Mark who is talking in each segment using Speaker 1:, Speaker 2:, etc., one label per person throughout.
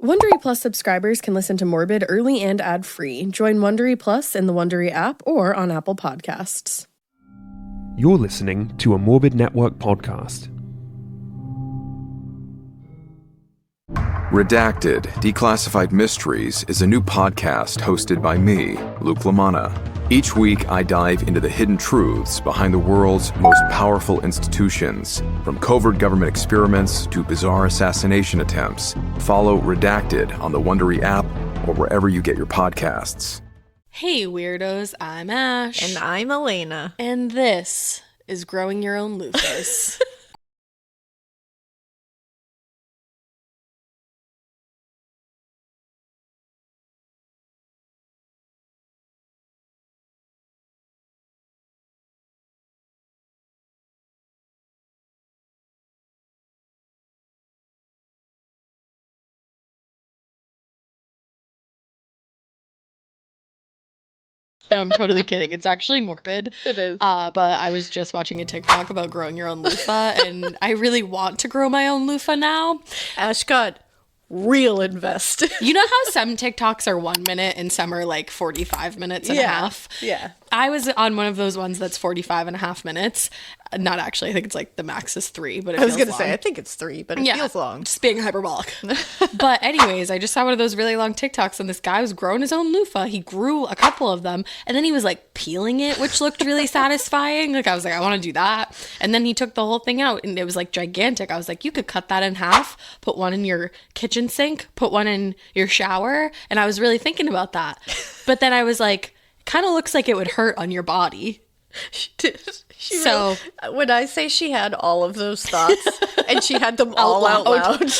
Speaker 1: Wondery Plus subscribers can listen to Morbid early and ad-free. Join Wondery Plus in the Wondery app or on Apple Podcasts.
Speaker 2: You're listening to a Morbid Network podcast.
Speaker 3: Redacted, Declassified Mysteries is a new podcast hosted by me, Luke LaManna. Each week, I dive into the hidden truths behind the world's most powerful institutions, from covert government experiments to bizarre assassination attempts. Follow Redacted on the Wondery app or wherever you get your podcasts.
Speaker 1: Hey weirdos, I'm Ash.
Speaker 4: And I'm Elena.
Speaker 1: And this is Growing Your Own Loofahs. No, I'm totally kidding. It's actually morbid.
Speaker 4: It is.
Speaker 1: But I was just watching a TikTok about growing your own loofah, and I really want to grow my own loofah now.
Speaker 4: Ash got real invested.
Speaker 1: You know how some TikToks are 1 minute and some are like 45 minutes and a half?
Speaker 4: Yeah.
Speaker 1: I was on one of those ones that's 45 and a half minutes. Not actually. I think it's like the max is 3, but it feels long.
Speaker 4: I was going to say, I think it's 3, but it feels long.
Speaker 1: Just being hyperbolic. But anyways, I just saw one of those really long TikToks, and this guy was growing his own loofah. He grew a couple of them, and then he was like peeling it, which looked really satisfying. Like I was like, I want to do that. And then he took the whole thing out, and it was like gigantic. I was like, you could cut that in half, put one in your kitchen sink, put one in your shower. And I was really thinking about that. But then I was like, kind of looks like it would hurt on your body.
Speaker 4: She did. When I say she had all of those thoughts and she had them all out loud,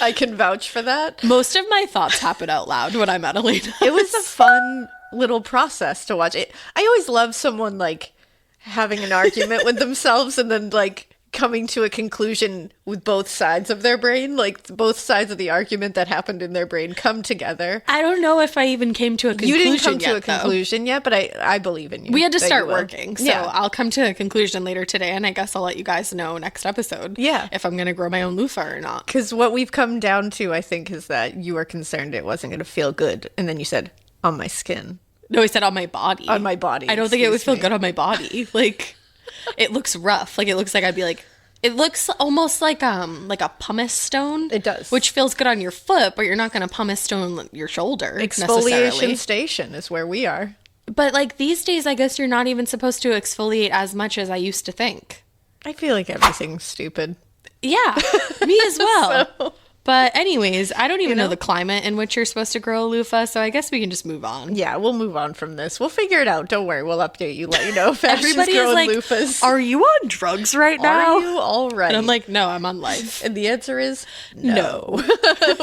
Speaker 4: I can vouch for that.
Speaker 1: Most of my thoughts happen out loud when I'm at Elena.
Speaker 4: It was a fun little process to watch. I always love someone like having an argument with themselves and then like coming to a conclusion with both sides of their brain, like both sides of the argument that happened in their brain come together.
Speaker 1: I don't know if I even came to a conclusion yet.
Speaker 4: You didn't come to a conclusion yet, but I believe in you.
Speaker 1: We had to start working, so yeah. I'll come to a conclusion later today, and I guess I'll let you guys know next episode if I'm going to grow my own loofah or not.
Speaker 4: Because what we've come down to, I think, is that you were concerned it wasn't going to feel good, and then you said, on my skin.
Speaker 1: No, I said on my body.
Speaker 4: On my body.
Speaker 1: I don't think it would feel good on my body. Like, it looks rough. Like, it looks like I'd be like, it looks almost like a pumice stone.
Speaker 4: It does.
Speaker 1: Which feels good on your foot, but you're not going to pumice stone your shoulder
Speaker 4: Exfoliation station is where we are.
Speaker 1: But like these days, I guess you're not even supposed to exfoliate as much as I used to think.
Speaker 4: I feel like everything's stupid.
Speaker 1: Yeah, me as well.
Speaker 4: So,
Speaker 1: but anyways, I don't even know the climate in which you're supposed to grow a loofah, so I guess we can just move on.
Speaker 4: Yeah, we'll move on from this. We'll figure it out. Don't worry. We'll update you, let you know if
Speaker 1: everybody is like,
Speaker 4: loofahs.
Speaker 1: Are you on drugs right now?
Speaker 4: Are you all right?
Speaker 1: And I'm like, no, I'm on life.
Speaker 4: And the answer is no.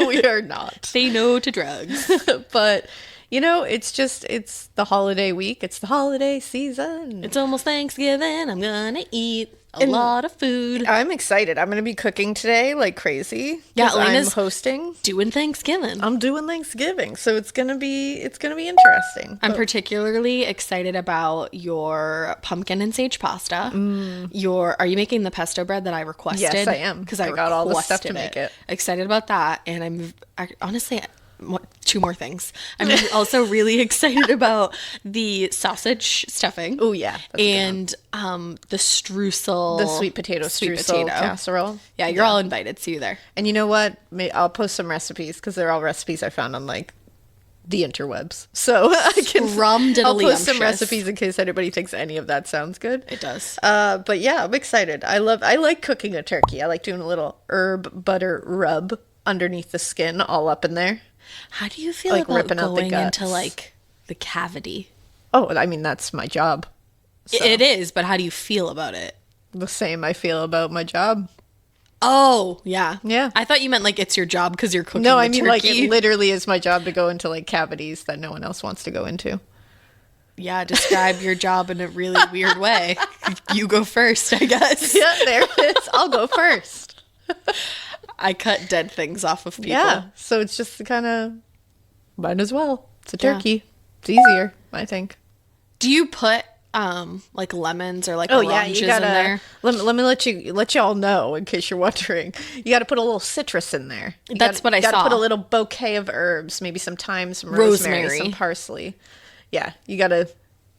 Speaker 4: We are not.
Speaker 1: Say no to drugs.
Speaker 4: But, you know, it's the holiday week. It's the holiday season.
Speaker 1: It's almost Thanksgiving. I'm gonna eat a lot of food.
Speaker 4: I'm excited. I'm going to be cooking today like crazy.
Speaker 1: Yeah, Elena's
Speaker 4: I'm hosting.
Speaker 1: Doing Thanksgiving.
Speaker 4: I'm doing Thanksgiving, so it's going to be interesting.
Speaker 1: I'm particularly excited about your pumpkin and sage pasta. Are you making the pesto bread that I requested?
Speaker 4: Yes, I am.
Speaker 1: Because I
Speaker 4: got all the stuff to make it.
Speaker 1: Excited about that, and honestly, 2 more things. I'm also really excited about the sausage stuffing.
Speaker 4: Oh yeah,
Speaker 1: and the streusel,
Speaker 4: the sweet potato streusel casserole.
Speaker 1: Yeah, you're all invited. See you there.
Speaker 4: And you know what? I'll post some recipes because they're all recipes I found on like the interwebs. So I'll post some recipes in case anybody thinks any of that sounds good.
Speaker 1: It does.
Speaker 4: But yeah, I'm excited. I like cooking a turkey. I like doing a little herb butter rub underneath the skin, all up in there.
Speaker 1: How do you feel about going into like the cavity?
Speaker 4: Oh, I mean, that's my job.
Speaker 1: So. It is, but how do you feel about it?
Speaker 4: The same I feel about my job.
Speaker 1: Oh, yeah.
Speaker 4: Yeah.
Speaker 1: I thought you meant like it's your job because you're cooking
Speaker 4: No, I mean
Speaker 1: turkey.
Speaker 4: like it literally is my job to go into like cavities that no one else wants to go into.
Speaker 1: Yeah, describe your job in a really weird way. You go first, I guess.
Speaker 4: Yeah, there it is. I'll go first.
Speaker 1: I cut dead things off of people.
Speaker 4: Yeah, so it's just kind of, might as well. It's a turkey. Yeah. It's easier, I think.
Speaker 1: Do you put like lemons or like
Speaker 4: Oh
Speaker 1: oranges
Speaker 4: yeah, you gotta.
Speaker 1: in there.
Speaker 4: Let me let y'all know in case you're wondering. You got to put a little citrus in there.
Speaker 1: That's what I saw.
Speaker 4: Got to put a little bouquet of herbs, maybe some thyme, some rosemary, some parsley. Yeah, you gotta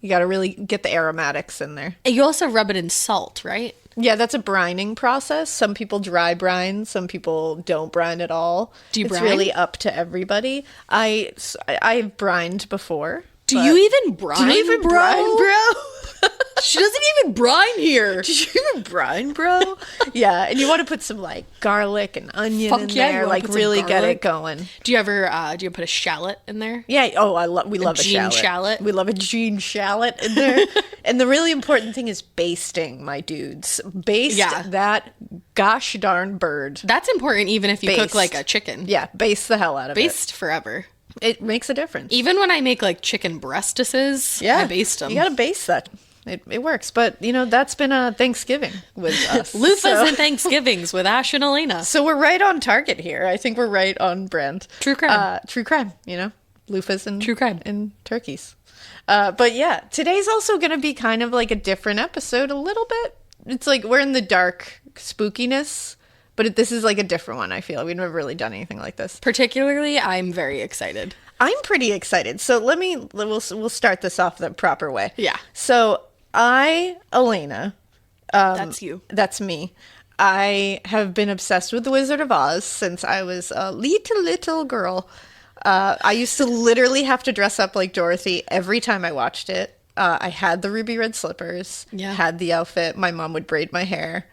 Speaker 4: really get the aromatics in there.
Speaker 1: You also rub it in salt, right?
Speaker 4: Yeah, that's a brining process. Some people dry brine, some people don't brine at all.
Speaker 1: Do you
Speaker 4: It's
Speaker 1: brine?
Speaker 4: really up to everybody. I've brined before.
Speaker 1: Do you even brine,
Speaker 4: Do you even
Speaker 1: bro?
Speaker 4: brine, bro?
Speaker 1: She doesn't even brine here.
Speaker 4: Did you even brine, bro? Yeah, and you want to put some like garlic and onion
Speaker 1: Fuck
Speaker 4: in
Speaker 1: yeah, you
Speaker 4: there,
Speaker 1: wanna
Speaker 4: like
Speaker 1: put some
Speaker 4: really get
Speaker 1: garlic?
Speaker 4: it going.
Speaker 1: Do you put a shallot in there?
Speaker 4: Yeah. Oh, we love a
Speaker 1: Jean
Speaker 4: shallot.
Speaker 1: shallot?
Speaker 4: We love a Jean shallot in there. And the really important thing is basting, my dudes. Baste
Speaker 1: Yeah.
Speaker 4: that gosh darn bird.
Speaker 1: That's important even if you cook
Speaker 4: Baste.
Speaker 1: like a chicken.
Speaker 4: Yeah, baste the hell out of
Speaker 1: Baste forever.
Speaker 4: it. It makes a difference.
Speaker 1: Even when I make like chicken breastises, I baste them.
Speaker 4: You gotta baste that. It works. But, that's been a Thanksgiving with us.
Speaker 1: Loofahs and Thanksgivings with Ash and Elena.
Speaker 4: So we're right on target here. I think we're right on brand.
Speaker 1: True crime.
Speaker 4: True crime, loofahs and
Speaker 1: True crime.
Speaker 4: and turkeys. But yeah, today's also going to be kind of like a different episode a little bit. It's like we're in the dark spookiness, but this is like a different one, I feel. We've never really done anything like this.
Speaker 1: Particularly, I'm very excited.
Speaker 4: I'm pretty excited. So we'll start this off the proper way.
Speaker 1: Yeah.
Speaker 4: So Elena,
Speaker 1: That's you.
Speaker 4: that's me. I have been obsessed with The Wizard of Oz since I was a little girl. I used to literally have to dress up like Dorothy every time I watched it. I had the ruby red slippers, had the outfit. My mom would braid my hair.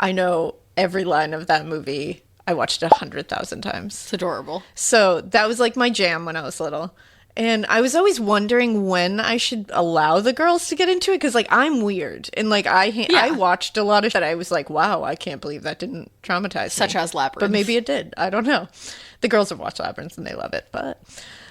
Speaker 4: I know every line of that movie. I watched it 100,000 times.
Speaker 1: It's adorable.
Speaker 4: So that was like my jam when I was little. And I was always wondering when I should allow the girls to get into it because, like, I'm weird. And, like, I watched a lot of shit. I was like, wow, I can't believe that didn't traumatize me.
Speaker 1: Such as Labyrinth.
Speaker 4: But maybe it did. I don't know. The girls have watched Labyrinth and they love it. But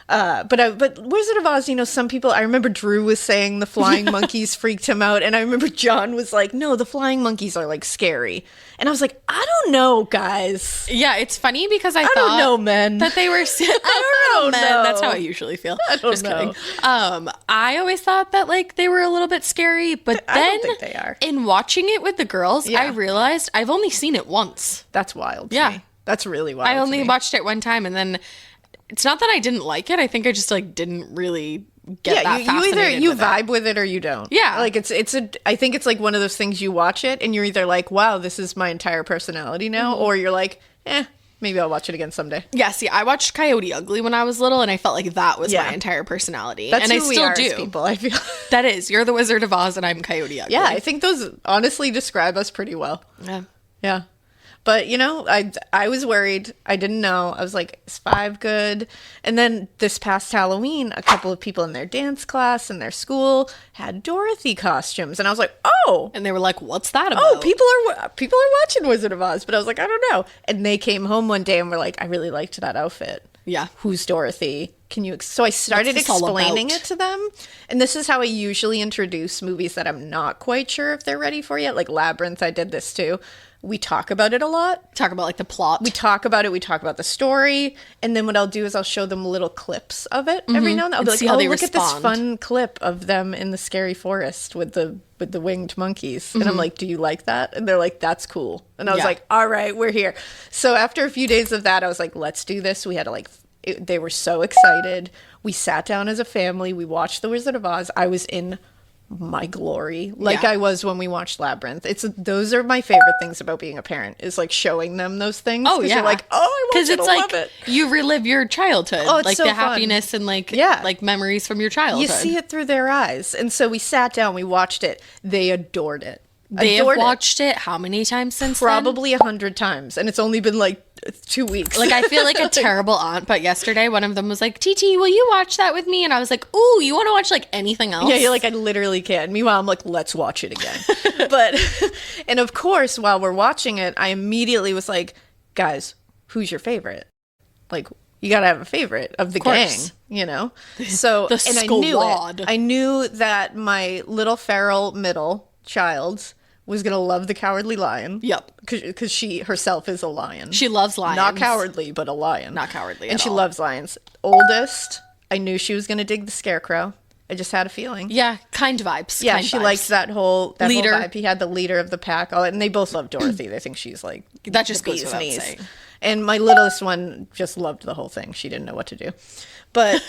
Speaker 4: Wizard of Oz, some people, I remember Drew was saying the flying monkeys freaked him out. And I remember John was like, no, the flying monkeys are, like, scary. And I was like, I don't know, guys.
Speaker 1: Yeah, it's funny because I thought
Speaker 4: don't know, men.
Speaker 1: that they were. I
Speaker 4: don't
Speaker 1: men.
Speaker 4: know.
Speaker 1: That's how I usually feel.
Speaker 4: I don't
Speaker 1: Just
Speaker 4: know.
Speaker 1: kidding. I always thought that like they were a little bit scary, but
Speaker 4: I
Speaker 1: then
Speaker 4: don't think they are.
Speaker 1: in watching it with the girls,
Speaker 4: Yeah.
Speaker 1: I realized I've only seen it once.
Speaker 4: That's wild to
Speaker 1: Yeah.
Speaker 4: me. That's really wild
Speaker 1: I only
Speaker 4: to me.
Speaker 1: watched it one time, and then it's not that I didn't like it. I think I just like didn't really get that
Speaker 4: you
Speaker 1: fascinated
Speaker 4: either you
Speaker 1: with it.
Speaker 4: vibe with it or you don't.
Speaker 1: Yeah.
Speaker 4: Like I think it's like one of those things you watch it and you're either like, wow, this is my entire personality now, or you're like, maybe I'll watch it again someday.
Speaker 1: Yeah, see, I watched Coyote Ugly when I was little, and I felt like that was
Speaker 4: Yeah.
Speaker 1: my entire personality.
Speaker 4: That's
Speaker 1: and
Speaker 4: who
Speaker 1: I
Speaker 4: we
Speaker 1: still
Speaker 4: are
Speaker 1: do.
Speaker 4: as people, I feel.
Speaker 1: That is, you're the Wizard of Oz, and I'm Coyote Ugly.
Speaker 4: Yeah, I think those honestly describe us pretty well.
Speaker 1: Yeah.
Speaker 4: Yeah. But, I was worried. I didn't know. I was like, is 5 good? And then this past Halloween, a couple of people in their dance class in their school had Dorothy costumes. And I was like, oh,
Speaker 1: And they were like, "What's that about?"
Speaker 4: oh, people are watching Wizard of Oz. But I was like, I don't know. And they came home one day and were like, I really liked that outfit.
Speaker 1: Yeah.
Speaker 4: Who's Dorothy? Can you? So I started
Speaker 1: What's this all
Speaker 4: explaining
Speaker 1: about?
Speaker 4: it to them. And this is how I usually introduce movies that I'm not quite sure if they're ready for yet. Like Labyrinth, I did this too. We talk about it a lot.
Speaker 1: Talk about like the plot.
Speaker 4: We talk about it. We talk about the story. And then what I'll do is I'll show them little clips of it every now and then. I'll be
Speaker 1: And
Speaker 4: like,
Speaker 1: see how
Speaker 4: oh,
Speaker 1: they
Speaker 4: look at this
Speaker 1: respond."
Speaker 4: fun clip of them in the scary forest with the winged monkeys. And I'm like, do you like that? And they're like, that's cool. And I was
Speaker 1: Yeah.
Speaker 4: like, all right, we're here. So after a few days of that, I was like, let's do this. We had to they were so excited. We sat down as a family. We watched The Wizard of Oz. I was in my glory, like
Speaker 1: Yeah.
Speaker 4: I was when we watched Labyrinth. Those are my favorite things about being a parent, is like showing them those things.
Speaker 1: Oh
Speaker 4: 'Cause
Speaker 1: yeah,
Speaker 4: you're like, oh, I want
Speaker 1: because
Speaker 4: you
Speaker 1: it's
Speaker 4: to
Speaker 1: like
Speaker 4: love it.
Speaker 1: you relive your childhood,
Speaker 4: Oh, it's
Speaker 1: like
Speaker 4: so
Speaker 1: the
Speaker 4: fun.
Speaker 1: happiness and like
Speaker 4: Yeah.
Speaker 1: like memories from your childhood.
Speaker 4: You see it through their eyes. And so we sat down, we watched it. They adored it.
Speaker 1: They have
Speaker 4: Adored it.
Speaker 1: watched it how many times since then?
Speaker 4: Probably 100 times, and it's only been like 2 weeks.
Speaker 1: Like I feel like a terrible aunt, but yesterday one of them was like, "TT, will you watch that with me?" And I was like, "Ooh, you want to watch like anything else?"
Speaker 4: Yeah, you're like, I literally can't. Meanwhile, I'm like, let's watch it again. But, and of course, while we're watching it, I immediately was like, guys, who's your favorite? Like, you gotta have a favorite of the gang,
Speaker 1: course.
Speaker 4: So,
Speaker 1: The
Speaker 4: and I knew
Speaker 1: squad.
Speaker 4: it. I knew that my little feral middle child was gonna love the Cowardly Lion.
Speaker 1: Yep.
Speaker 4: Because she herself is a lion.
Speaker 1: She loves lions.
Speaker 4: Not cowardly, but a lion.
Speaker 1: Not cowardly
Speaker 4: And
Speaker 1: at
Speaker 4: she
Speaker 1: all.
Speaker 4: loves lions. Oldest, I knew she was gonna dig the Scarecrow. I just had a feeling.
Speaker 1: Yeah, kind vibes.
Speaker 4: Yeah,
Speaker 1: kind
Speaker 4: she
Speaker 1: vibes.
Speaker 4: likes that whole
Speaker 1: Leader.
Speaker 4: whole vibe. He had the leader of the pack, and they both love Dorothy. They think she's like
Speaker 1: That just
Speaker 4: the
Speaker 1: goes
Speaker 4: bee's
Speaker 1: without
Speaker 4: knees.
Speaker 1: saying.
Speaker 4: And my littlest one just loved the whole thing. She didn't know what to do. But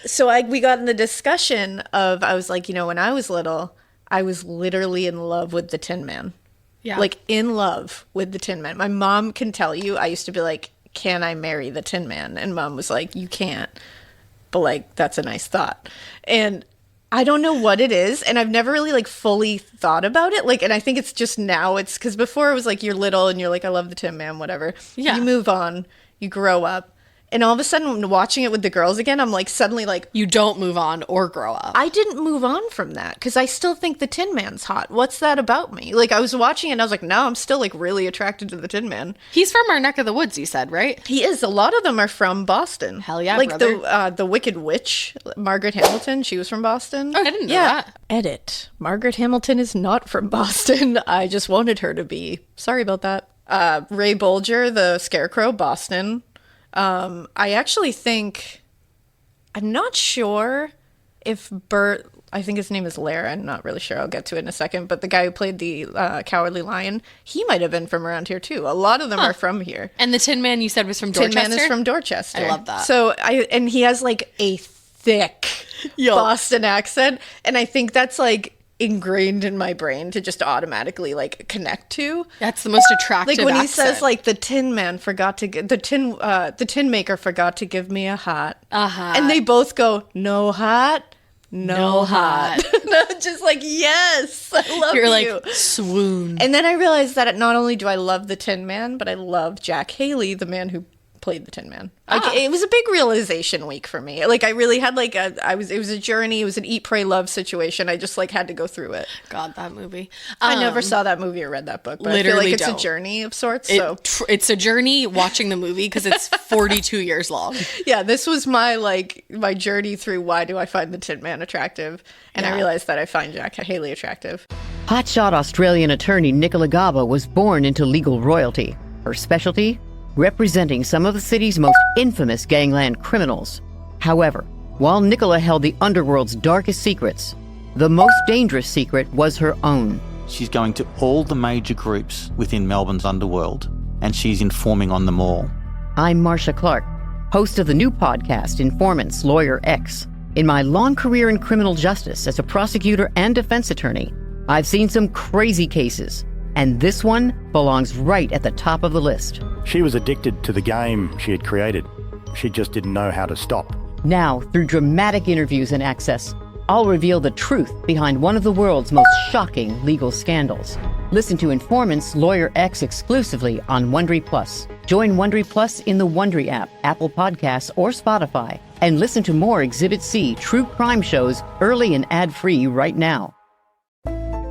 Speaker 4: so we got in the discussion of, I was like, when I was little, I was literally in love with the Tin Man.
Speaker 1: Yeah.
Speaker 4: Like in love with the Tin Man. My mom can tell you, I used to be like, can I marry the Tin Man? And mom was like, you can't. But like, that's a nice thought. And I don't know what it is. And I've never really like fully thought about it. Like, and I think it's just now it's because before it was like, you're little and you're like, I love the Tin Man, whatever.
Speaker 1: Yeah.
Speaker 4: You move on, you grow up. And all of a sudden, when watching it with the girls again, I'm like suddenly like,
Speaker 1: You don't move on or grow up.
Speaker 4: I didn't move on from that because I still think the Tin Man's hot. What's that about me? Like I was watching it and I was like, no, I'm still like really attracted to the Tin Man.
Speaker 1: He's from our neck of the woods, you said, right?
Speaker 4: He is. A lot of them are from Boston.
Speaker 1: Hell yeah,
Speaker 4: like
Speaker 1: brother.
Speaker 4: the Wicked Witch, Margaret Hamilton. She was from Boston.
Speaker 1: Oh, I didn't know that.
Speaker 4: Edit. Margaret Hamilton is not from Boston. I just wanted her to be. Sorry about that. Ray Bolger, the Scarecrow, Boston. I actually think, I'm not sure if Bert, I think his name is Lara, I'm not really sure, I'll get to it in a second, but the guy who played the Cowardly Lion, he might have been from around here too. A lot of them are from here.
Speaker 1: And the Tin Man you said was from Dorchester?
Speaker 4: Tin Man is from Dorchester.
Speaker 1: I love that.
Speaker 4: So, and he has like a thick Boston accent, and I think that's like ingrained in my brain to just automatically like connect to.
Speaker 1: That's the most attractive
Speaker 4: Like when he
Speaker 1: accent.
Speaker 4: says like the Tin Man forgot to the tin maker forgot to give me a hat. And they both go, no hat, no hat. And I'm just like, yes, I love
Speaker 1: You're
Speaker 4: you.
Speaker 1: like, swoon.
Speaker 4: And then I realized that not only do I love the Tin Man, but I love Jack Haley, the man who played the Tin Man. Like it was a big realization week for me. Like I really had like it was a journey. It was an eat, pray, love situation. I just like had to go through it.
Speaker 1: God, that movie.
Speaker 4: I never saw that movie or read that book, but I feel like it's a journey of sorts. So
Speaker 1: It's a journey watching the movie because it's 42 years long.
Speaker 4: yeah, this was my journey through why do I find the Tin Man attractive, and I realized that I find Jack Haley attractive.
Speaker 5: Hotshot Australian attorney Nicola Gaba was born into legal royalty. Her specialty? Representing some of the city's most infamous gangland criminals. However, while Nicola held the underworld's darkest secrets, the most dangerous secret was her own.
Speaker 6: She's going to all the major groups within Melbourne's underworld, and she's informing on them all.
Speaker 5: I'm Marcia Clark, host of the new podcast Informants Lawyer X. In my long career in criminal justice as a prosecutor and defense attorney, I've seen some crazy cases, and this one belongs right at the top of the list.
Speaker 7: She was addicted to the game she had created. She just didn't know how to stop.
Speaker 5: Now, through dramatic interviews and access, I'll reveal the truth behind one of the world's most shocking legal scandals. Listen to Informants Lawyer X exclusively on Wondery Plus. Join Wondery Plus in the Wondery app, Apple Podcasts, or Spotify, and listen to more Exhibit C true crime shows early and ad-free right now.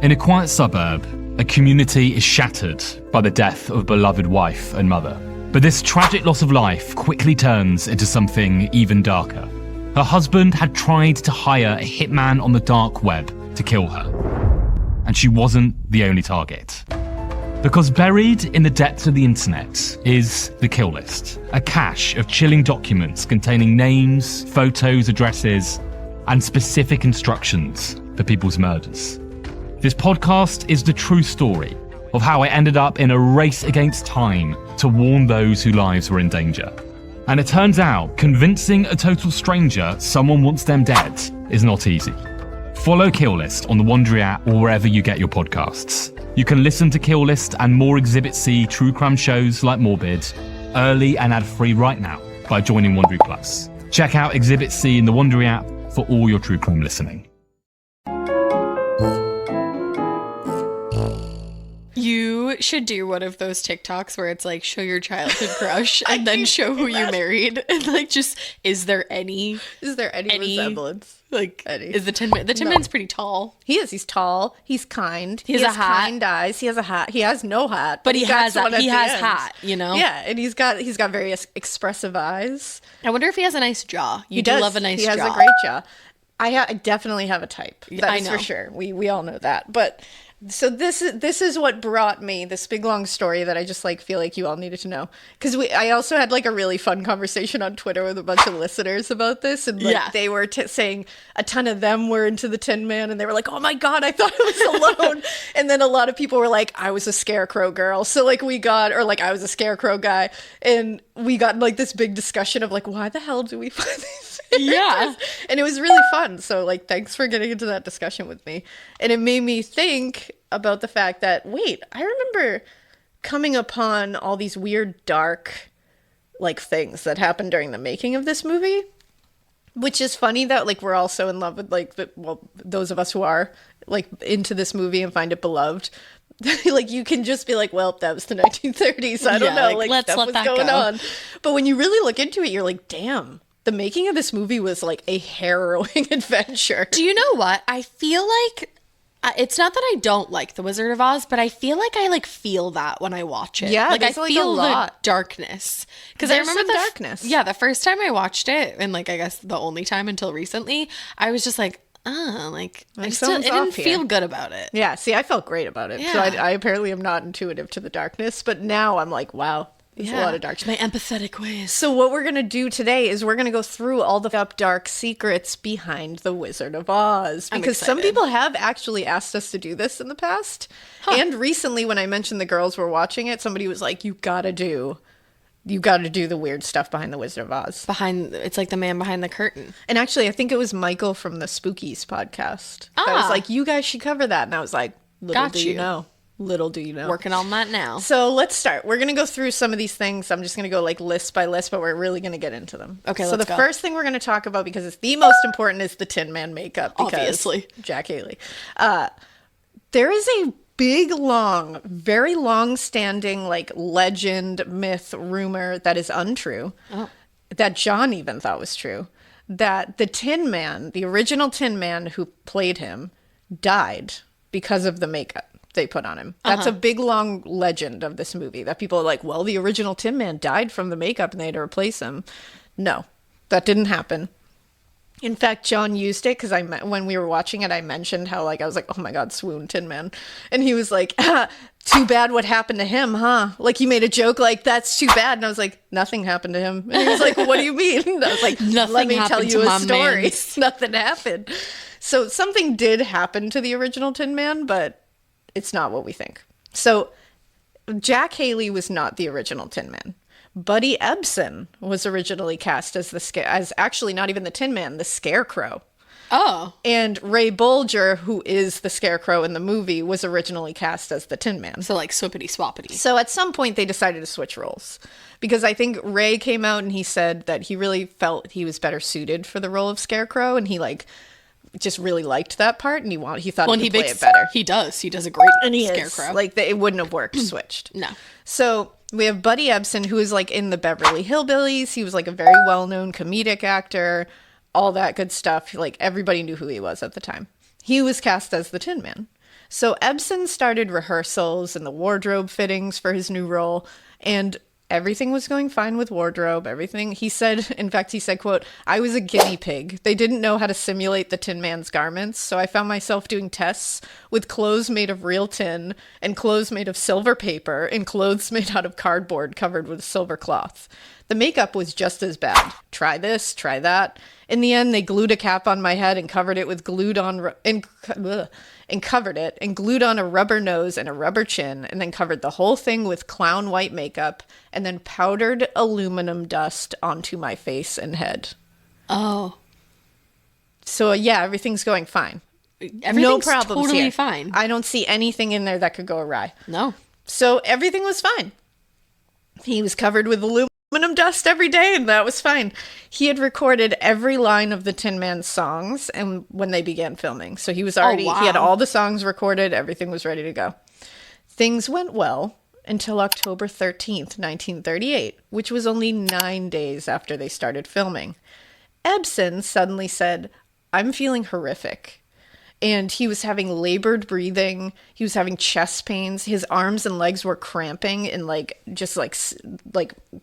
Speaker 8: In a quiet suburb, a community is shattered by the death of a beloved wife and mother. But this tragic loss of life quickly turns into something even darker. Her husband had tried to hire a hitman on the dark web to kill her. And she wasn't the only target. Because buried in the depths of the internet is the kill list, a cache of chilling documents containing names, photos, addresses, and specific instructions for people's murders. This podcast is the true story of how I ended up in a race against time to warn those whose lives were in danger. And it turns out, convincing a total stranger someone wants them dead is not easy. Follow Kill List on the Wondery app or wherever you get your podcasts. You can listen to Kill List and more Exhibit C true crime shows like Morbid early and ad-free right now by joining Wondery Plus. Check out Exhibit C in the Wondery app for all your true crime listening.
Speaker 1: You should do one of those TikToks where it's like, show your childhood crush and then show who you married. And like, just, is there any
Speaker 4: resemblance?
Speaker 1: Like,
Speaker 4: Any.
Speaker 1: is the Tin Man? The Tin Man's pretty tall.
Speaker 4: He is. He's tall. He's kind.
Speaker 1: He has a hat.
Speaker 4: Kind eyes. He has a hat. He has no hat,
Speaker 1: But he has
Speaker 4: one at the end.
Speaker 1: hat, you know?
Speaker 4: Yeah, and he's got very expressive eyes.
Speaker 1: I wonder if he has a nice jaw. You
Speaker 4: He
Speaker 1: do
Speaker 4: does.
Speaker 1: love a nice jaw.
Speaker 4: He has a great jaw. I definitely have a type.
Speaker 1: I
Speaker 4: That's
Speaker 1: know.
Speaker 4: for sure. We all know that. But So this is what brought me this big long story that I just like feel like you all needed to know, because I also had like a really fun conversation on Twitter with a bunch of listeners about this, and like they were saying a ton of them were into the Tin Man, and they were like, oh my god, I thought I was alone. And then a lot of people were like, I was a Scarecrow girl, so like or like I was a Scarecrow guy, and we got like this big discussion of like, why the hell do we find these characters? And it was really fun. So like, thanks for getting into that discussion with me. And it made me think about the fact that, wait, I remember coming upon all these weird, dark, like, things that happened during the making of this movie, which is funny that, like, we're all so in love with, like, those of us who are, like, into this movie and find it beloved. Like, you can just be like, well, that was the 1930s. I don't know. Like,
Speaker 1: let's
Speaker 4: stuff
Speaker 1: let
Speaker 4: was
Speaker 1: that
Speaker 4: going
Speaker 1: go
Speaker 4: on. But when you really look into it, you're like, damn. The making of this movie was, like, a harrowing adventure.
Speaker 1: Do you know what? I feel like it's not that I don't like The Wizard of Oz, but I feel like I like feel that when I watch it.
Speaker 4: Yeah,
Speaker 1: like I
Speaker 4: there's, like, a
Speaker 1: feel the
Speaker 4: lot.
Speaker 1: darkness. Because I
Speaker 4: There's
Speaker 1: remember
Speaker 4: some darkness.
Speaker 1: Yeah, the first time I watched it, and like I guess the only time until recently, I was just like, like I didn't feel good about it.
Speaker 4: Yeah, see, I felt great about it.
Speaker 1: Yeah.
Speaker 4: So I apparently am not intuitive to the darkness, but now I'm like, wow, there's a lot of darkness.
Speaker 1: My empathetic ways.
Speaker 4: So what we're going to do today is we're going to go through all the up dark secrets behind The Wizard of Oz. Because some people have actually asked us to do this in the past. And recently when I mentioned the girls were watching it, somebody was like, you got to do the weird stuff behind The Wizard of Oz.
Speaker 1: It's like the man behind the curtain.
Speaker 4: And actually, I think it was Michael from the Spookies podcast. That was like, you guys should cover that. And I was like, little do you know. Little do you know.
Speaker 1: Working on that now.
Speaker 4: So let's start. We're going to go through some of these things. I'm just going to go like list by list, but we're really going to get into them.
Speaker 1: Okay,
Speaker 4: so
Speaker 1: let's
Speaker 4: the
Speaker 1: go.
Speaker 4: first thing we're going to talk about, because it's the most important, is the Tin Man makeup. Because
Speaker 1: Obviously.
Speaker 4: Jack Haley. There is a big, long, very long-standing like legend, myth, rumor that is untrue, that John even thought was true, that the Tin Man, the original Tin Man who played him, died because of the makeup they put on him. That's a big, long legend of this movie, that people are like, well, the original Tin Man died from the makeup and they had to replace him. No, that didn't happen. In fact, John used it because when we were watching it, I mentioned how like I was like, oh my god, swoon Tin Man, and he was like, too bad what happened to him, huh? Like he made a joke like, that's too bad, and I was like, nothing happened to him. And he was like, what do you mean? And I was like, let me tell you a story. Nothing happened. So something did happen to the original Tin Man, but it's not what we think. So Jack Haley was not the original Tin Man. Buddy Ebsen was originally cast as actually not even the Tin Man, the Scarecrow.
Speaker 1: Oh.
Speaker 4: And Ray Bolger, who is the Scarecrow in the movie, was originally cast as the Tin Man.
Speaker 1: So like swippity swappity.
Speaker 4: So at some point they decided to switch roles, because I think Ray came out and he said that he really felt he was better suited for the role of Scarecrow, and he like just really liked that part, and he thought he could play it better.
Speaker 1: He does a great Scarecrow.
Speaker 4: Like it wouldn't have worked switched.
Speaker 1: No.
Speaker 4: So we have Buddy Ebsen, who is like in the Beverly Hillbillies. He was like a very well-known comedic actor, all that good stuff. Like everybody knew who he was at the time. He was cast as the Tin Man. So Ebsen started rehearsals and the wardrobe fittings for his new role, and everything was going fine with wardrobe, everything. He said, quote, I was a guinea pig. They didn't know how to simulate the Tin Man's garments, so I found myself doing tests with clothes made of real tin and clothes made of silver paper and clothes made out of cardboard covered with silver cloth. The makeup was just as bad. Try this, try that. In the end, they glued a cap on my head and covered it with glued on a rubber nose and a rubber chin, and then covered the whole thing with clown white makeup, and then powdered aluminum dust onto my face and head.
Speaker 1: Oh.
Speaker 4: So yeah, everything's going fine.
Speaker 1: Everything's
Speaker 4: no problems
Speaker 1: totally
Speaker 4: here.
Speaker 1: fine.
Speaker 4: I don't see anything in there that could go awry.
Speaker 1: No.
Speaker 4: So everything was fine. He was covered with aluminum dust every day, and that was fine. He had recorded every line of the Tin Man songs and when they began filming. So he was already, he had all the songs recorded, everything was ready to go. Things went well until October 13th, 1938, which was only 9 days after they started filming. Ebsen suddenly said, I'm feeling horrific. And he was having labored breathing. He was having chest pains. His arms and legs were cramping and just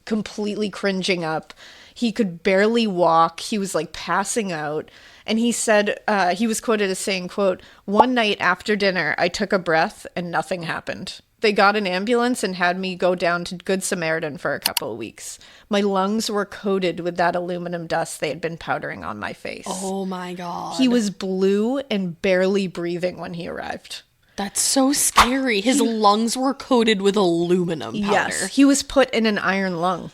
Speaker 4: completely cringing up. He could barely walk. He was like passing out. And he said, he was quoted as saying, quote, "One night after dinner, I took a breath and nothing happened. They got an ambulance and had me go down to Good Samaritan for a couple of weeks. My lungs were coated with that aluminum dust they had been powdering on my face."
Speaker 1: Oh my God.
Speaker 4: He was blue and barely breathing when he arrived.
Speaker 1: That's so scary. His lungs were coated with aluminum powder.
Speaker 4: Yes, he was put in an iron lung.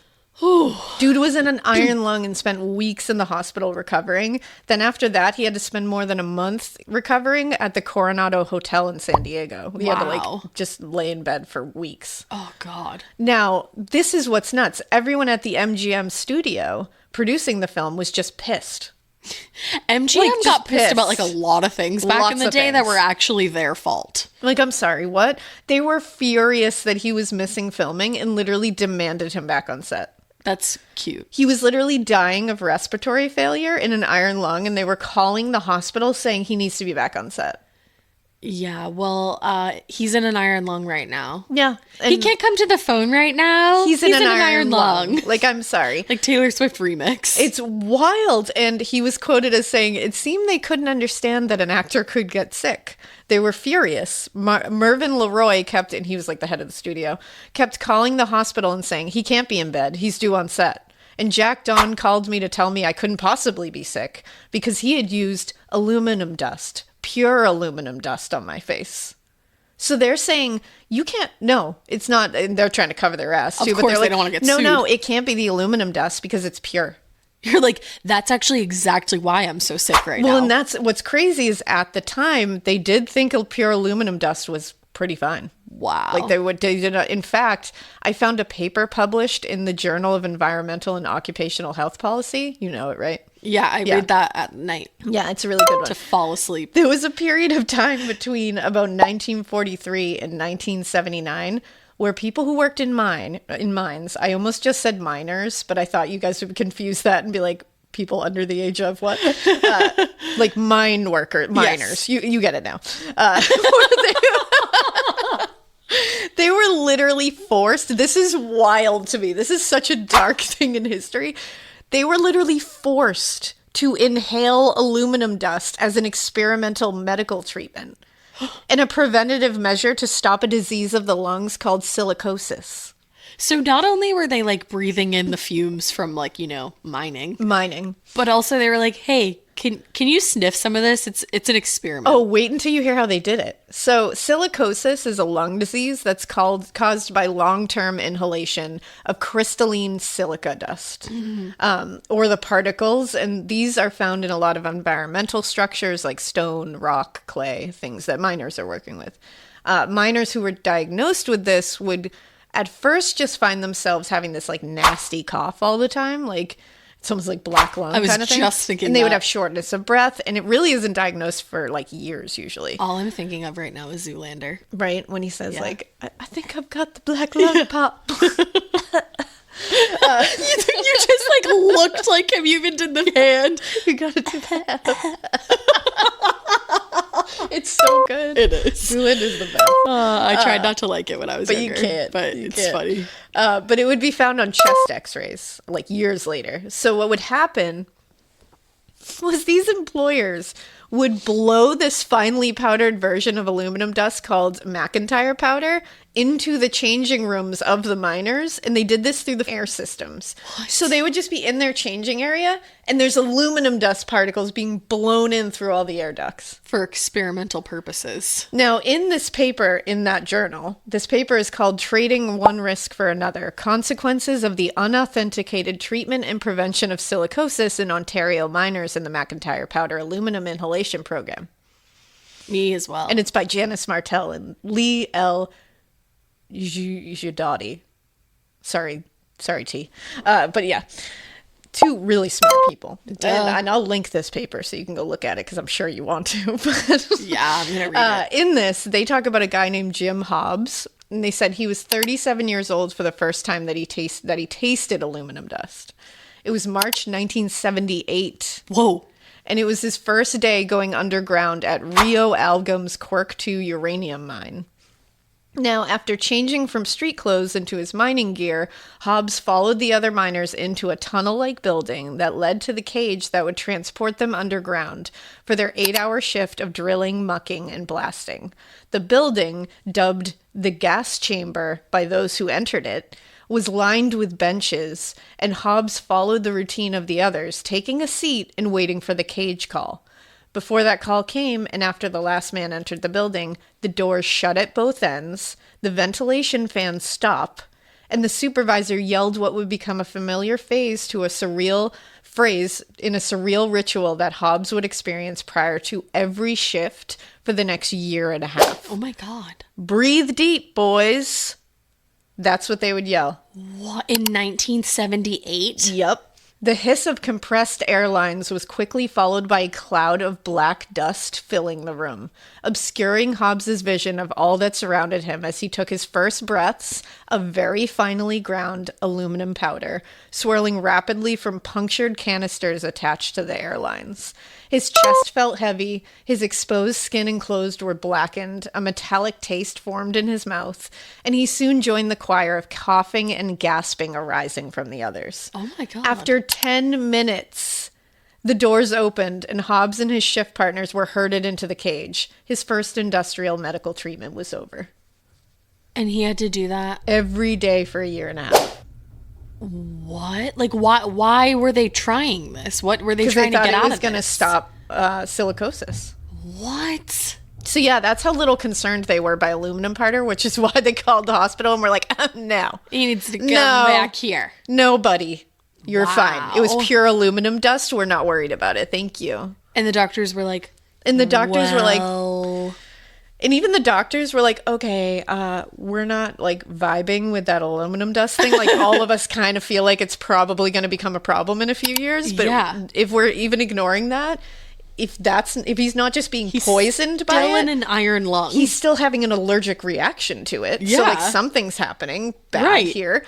Speaker 4: Dude was in an iron lung and spent weeks in the hospital recovering. Then after that, he had to spend more than a month recovering at the Coronado Hotel in San Diego. He had to like just lay in bed for weeks.
Speaker 1: Oh God.
Speaker 4: Now, this is what's nuts. Everyone at the MGM studio producing the film was just pissed.
Speaker 1: MGM
Speaker 4: Like,
Speaker 1: got
Speaker 4: just
Speaker 1: pissed about
Speaker 4: pissed.
Speaker 1: like a lot of things back
Speaker 4: Lots
Speaker 1: in the
Speaker 4: of
Speaker 1: day that
Speaker 4: things.
Speaker 1: were actually their fault.
Speaker 4: Like, I'm sorry, what? They were furious that he was missing filming and literally demanded him back on set.
Speaker 1: That's cute.
Speaker 4: He was literally dying of respiratory failure in an iron lung, and they were calling the hospital saying he needs to be back on set.
Speaker 1: Yeah, well, he's in an iron lung right now.
Speaker 4: Yeah.
Speaker 1: He can't come to the phone right now.
Speaker 4: He's in an iron lung. Like, I'm sorry.
Speaker 1: Like Taylor Swift remix.
Speaker 4: It's wild. And he was quoted as saying, "It seemed they couldn't understand that an actor could get sick. They were furious." Mervyn LeRoy kept, and he was like the head of the studio, kept calling the hospital and saying, "He can't be in bed. He's due on set." And Jack Don called me to tell me I couldn't possibly be sick because he had used aluminum dust, pure aluminum dust on my face. So they're saying, you can't, no, it's not, and they're trying to cover their ass too.
Speaker 1: Of
Speaker 4: but
Speaker 1: course
Speaker 4: they're
Speaker 1: they
Speaker 4: like,
Speaker 1: don't wanna get
Speaker 4: no,
Speaker 1: sued."
Speaker 4: No, it can't be the aluminum dust because it's pure.
Speaker 1: You're like, that's actually exactly why I'm so sick right now.
Speaker 4: Well, and that's what's crazy is at the time, they did think pure aluminum dust was pretty fine.
Speaker 1: Wow.
Speaker 4: Like they did not. In fact, I found a paper published in the Journal of Environmental and Occupational Health Policy. You know it, right?
Speaker 1: Yeah, I read that at night
Speaker 4: Yeah, it's a really good one.
Speaker 1: to fall asleep.
Speaker 4: There was a period of time between about 1943 and 1979 where people who worked in mines, I almost just said miners, but I thought you guys would confuse that and be like, people under the age of what? Like miners.
Speaker 1: Yes.
Speaker 4: You get it now. They were literally forced. This is wild to me. This is such a dark thing in history. They were literally forced to inhale aluminum dust as an experimental medical treatment and a preventative measure to stop a disease of the lungs called silicosis.
Speaker 1: So not only were they like breathing in the fumes from like, mining, but also they were like, hey, can you sniff some of this? It's an experiment.
Speaker 4: Oh, wait until you hear how they did it. So silicosis is a lung disease that's caused by long-term inhalation of crystalline silica dust, or the particles. And these are found in a lot of environmental structures like stone, rock, clay, things that miners are working with. Miners who were diagnosed with this would at first just find themselves having this like nasty cough all the time, like it's almost like black lung kind of thing.
Speaker 1: just thinking
Speaker 4: and they would
Speaker 1: that.
Speaker 4: have shortness of breath, and it really isn't diagnosed for like years usually.
Speaker 1: All I'm thinking of right now is Zoolander.
Speaker 4: Right? When he says
Speaker 1: Yeah.
Speaker 4: like, I think I've got the black lung pop.
Speaker 1: You just like looked like him. You even did the hand.
Speaker 4: You gotta do that. It's so good.
Speaker 1: It is.
Speaker 4: Zoolander is the best.
Speaker 1: I tried not to like it when I was
Speaker 4: But
Speaker 1: younger.
Speaker 4: you can't.
Speaker 1: But
Speaker 4: You
Speaker 1: it's
Speaker 4: can't.
Speaker 1: funny.
Speaker 4: But it would be found on chest x-rays like years later. So what would happen was these employers would blow this finely powdered version of aluminum dust called McIntyre powder into the changing rooms of the miners, and they did this through the air systems. So they would just be in their changing area, and there's aluminum dust particles being blown in through all the air ducts.
Speaker 1: For experimental purposes.
Speaker 4: Now, in this paper, in that journal, this paper is called Trading One Risk for Another, Consequences of the Unauthenticated Treatment and Prevention of Silicosis in Ontario Miners in the McIntyre Powder Aluminum Inhalation Program.
Speaker 1: Me as well.
Speaker 4: And it's by Janice Martell and Lee L. Giudotti. Sorry, T. But yeah, two really smart people. And I'll link this paper so you can go look at it because I'm sure you want to. But
Speaker 1: Yeah, I'm going to read it.
Speaker 4: in this, they talk about a guy named Jim Hobbs. And they said he was 37 years old for the first time that he tasted aluminum dust. It was March 1978.
Speaker 1: Whoa.
Speaker 4: And it was his first day going underground at Rio Algom's Quirk 2 uranium mine. Now, after changing from street clothes into his mining gear, Hobbs followed the other miners into a tunnel-like building that led to the cage that would transport them underground for their 8-hour shift of drilling, mucking, and blasting. The building, dubbed the gas chamber by those who entered it, was lined with benches, and Hobbs followed the routine of the others, taking a seat and waiting for the cage call. Before that call came, and after the last man entered the building, the doors shut at both ends, the ventilation fans stop, and the supervisor yelled what would become a familiar phrase in a surreal ritual that Hobbs would experience prior to every shift for the next year and a half.
Speaker 1: Oh my God.
Speaker 4: Breathe deep, boys. That's what they would yell.
Speaker 1: What, in 1978?
Speaker 4: Yep. The hiss of compressed air lines was quickly followed by a cloud of black dust filling the room, obscuring Hobbs's vision of all that surrounded him as he took his first breaths of very finely ground aluminum powder, swirling rapidly from punctured canisters attached to the airlines. His chest felt heavy, his exposed skin and clothes were blackened, a metallic taste formed in his mouth, and he soon joined the choir of coughing and gasping arising from the others.
Speaker 1: Oh my God.
Speaker 4: After 10 minutes, the doors opened and Hobbs and his shift partners were herded into the cage. His first industrial medical treatment was over.
Speaker 1: And he had to do that
Speaker 4: every day for a year and a half.
Speaker 1: What? Like, why were they trying this? What were they trying to get out of this?
Speaker 4: Because they thought it was going to stop silicosis.
Speaker 1: What?
Speaker 4: So yeah, that's how little concerned they were by aluminum powder, which is why they called the hospital and were like, no.
Speaker 1: He needs to come back here.
Speaker 4: No, buddy. You're
Speaker 1: Wow.
Speaker 4: fine. It was pure aluminum dust. We're not worried about it. Thank you.
Speaker 1: And the doctors were like...
Speaker 4: And the doctors were like...
Speaker 1: well...
Speaker 4: And even the doctors were like, okay, we're not like vibing with that aluminum dust thing. Like all of us kind of feel like it's probably going to become a problem in a few years. But
Speaker 1: yeah.
Speaker 4: if we're even ignoring that, if he's not just being poisoned by
Speaker 1: still
Speaker 4: it,
Speaker 1: in an iron lung.
Speaker 4: he's still having an allergic reaction to it. So like
Speaker 1: Yeah.
Speaker 4: something's happening bad
Speaker 1: Right.
Speaker 4: here.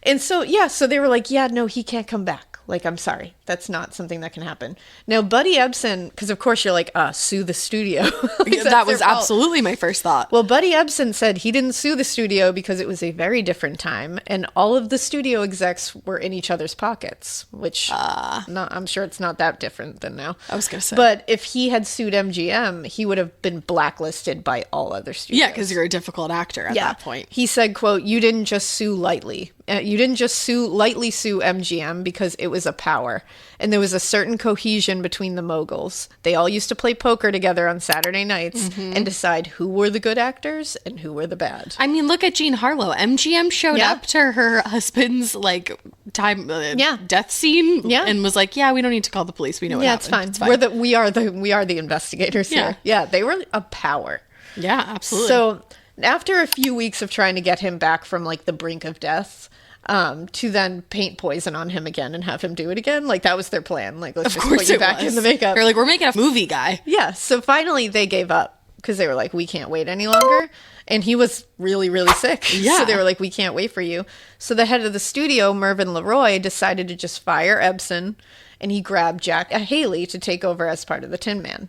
Speaker 4: And so, yeah, so they were like, yeah, no, he can't come back. Like, I'm sorry. That's not something that can happen. Now, Buddy Ebsen, because of course you're like, sue the studio. Like,
Speaker 1: that was absolutely my first thought.
Speaker 4: Well, Buddy Ebsen said he didn't sue the studio because it was a very different time, and all of the studio execs were in each other's pockets, which I'm sure it's not that different than now.
Speaker 1: I was going to say.
Speaker 4: But if he had sued MGM, he would have been blacklisted by all other studios.
Speaker 1: Yeah, because you're a difficult actor at that point.
Speaker 4: He said, quote, you didn't just sue lightly. You didn't just lightly sue MGM because it was a power. And there was a certain cohesion between the moguls. They all used to play poker together on Saturday nights and decide who were the good actors and who were the bad.
Speaker 1: I mean, look at Jean Harlow. MGM showed up to her husband's like death scene and was like, "Yeah, we don't need to call the police. We know what happened.
Speaker 4: It's fine. We are the investigators here." Yeah, they were a power.
Speaker 1: Yeah, absolutely.
Speaker 4: So after a few weeks of trying to get him back from like the brink of death, to then paint poison on him again and have him do it again, like that was their plan. Like, let's just put you back in the makeup.
Speaker 1: They're like, we're making a movie guy.
Speaker 4: Yeah. So finally they gave up because they were like, we can't wait any longer. And he was really, really sick.
Speaker 1: Yeah.
Speaker 4: So they were like, we can't wait for you. So the head of the studio, Mervyn LeRoy, decided to just fire Ebsen, and he grabbed Jack Haley to take over as part of the Tin Man.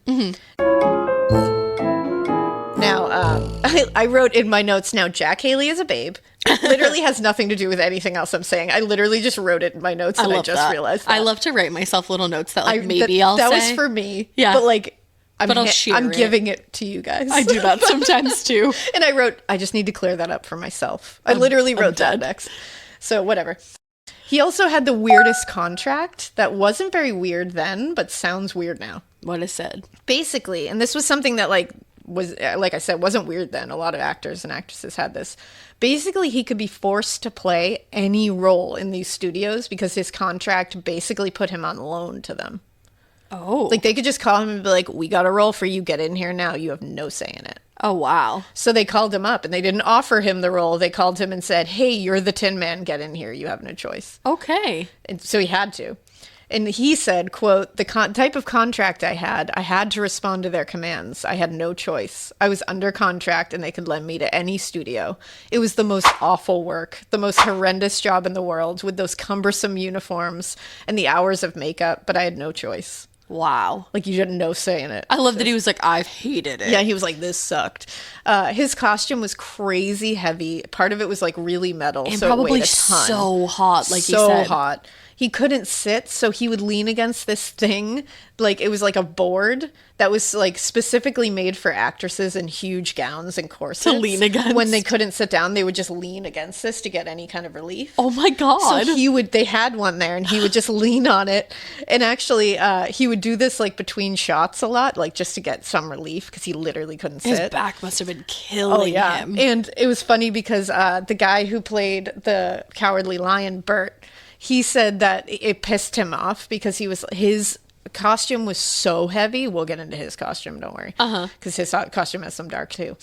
Speaker 4: Now, I wrote in my notes, now Jack Haley is a babe. It literally has nothing to do with anything else I'm saying. I literally just wrote it in my notes and I just realized that.
Speaker 1: I love to write myself little notes that like I'll say.
Speaker 4: That was for me.
Speaker 1: Yeah.
Speaker 4: But like,
Speaker 1: I'm
Speaker 4: giving it to you guys.
Speaker 1: I do that sometimes too.
Speaker 4: And I wrote, I just need to clear that up for myself. I literally wrote that next. So whatever. He also had the weirdest contract that wasn't very weird then, but sounds weird now.
Speaker 1: What is said?
Speaker 4: Basically, and this was something that like was, like I said, wasn't weird then. A lot of actors and actresses had this. Basically, he could be forced to play any role in these studios because his contract basically put him on loan to them.
Speaker 1: Oh.
Speaker 4: Like, they could just call him and be like, we got a role for you. Get in here now. You have no say in it.
Speaker 1: Oh, wow.
Speaker 4: So they called him up, and they didn't offer him the role. They called him and said, hey, you're the Tin Man. Get in here. You have no choice.
Speaker 1: Okay.
Speaker 4: And so he had to. And he said, quote, the type of contract I had to respond to their commands. I had no choice. I was under contract and they could lend me to any studio. It was the most awful work, the most horrendous job in the world with those cumbersome uniforms and the hours of makeup, but I had no choice.
Speaker 1: Wow.
Speaker 4: Like, you had no say in it.
Speaker 1: I love that he was like, I've hated it.
Speaker 4: Yeah, he was like, this sucked. His costume was crazy heavy. Part of it was like really metal,
Speaker 1: And
Speaker 4: so
Speaker 1: probably
Speaker 4: it weighed a ton.
Speaker 1: so hot, like you
Speaker 4: so
Speaker 1: said.
Speaker 4: hot. He couldn't sit, so he would lean against this thing. Like, it was like a board that was like specifically made for actresses in huge gowns and corsets.
Speaker 1: To lean against.
Speaker 4: When they couldn't sit down, they would just lean against this to get any kind of relief.
Speaker 1: Oh my God.
Speaker 4: So they had one there, and he would just lean on it. And actually, he would do this like between shots a lot, like just to get some relief, because he literally couldn't sit.
Speaker 1: His back must have been killing him.
Speaker 4: And it was funny because the guy who played the Cowardly Lion, Bert, he said that it pissed him off because his costume was so heavy. We'll get into his costume, don't worry. Because his costume has some dark too.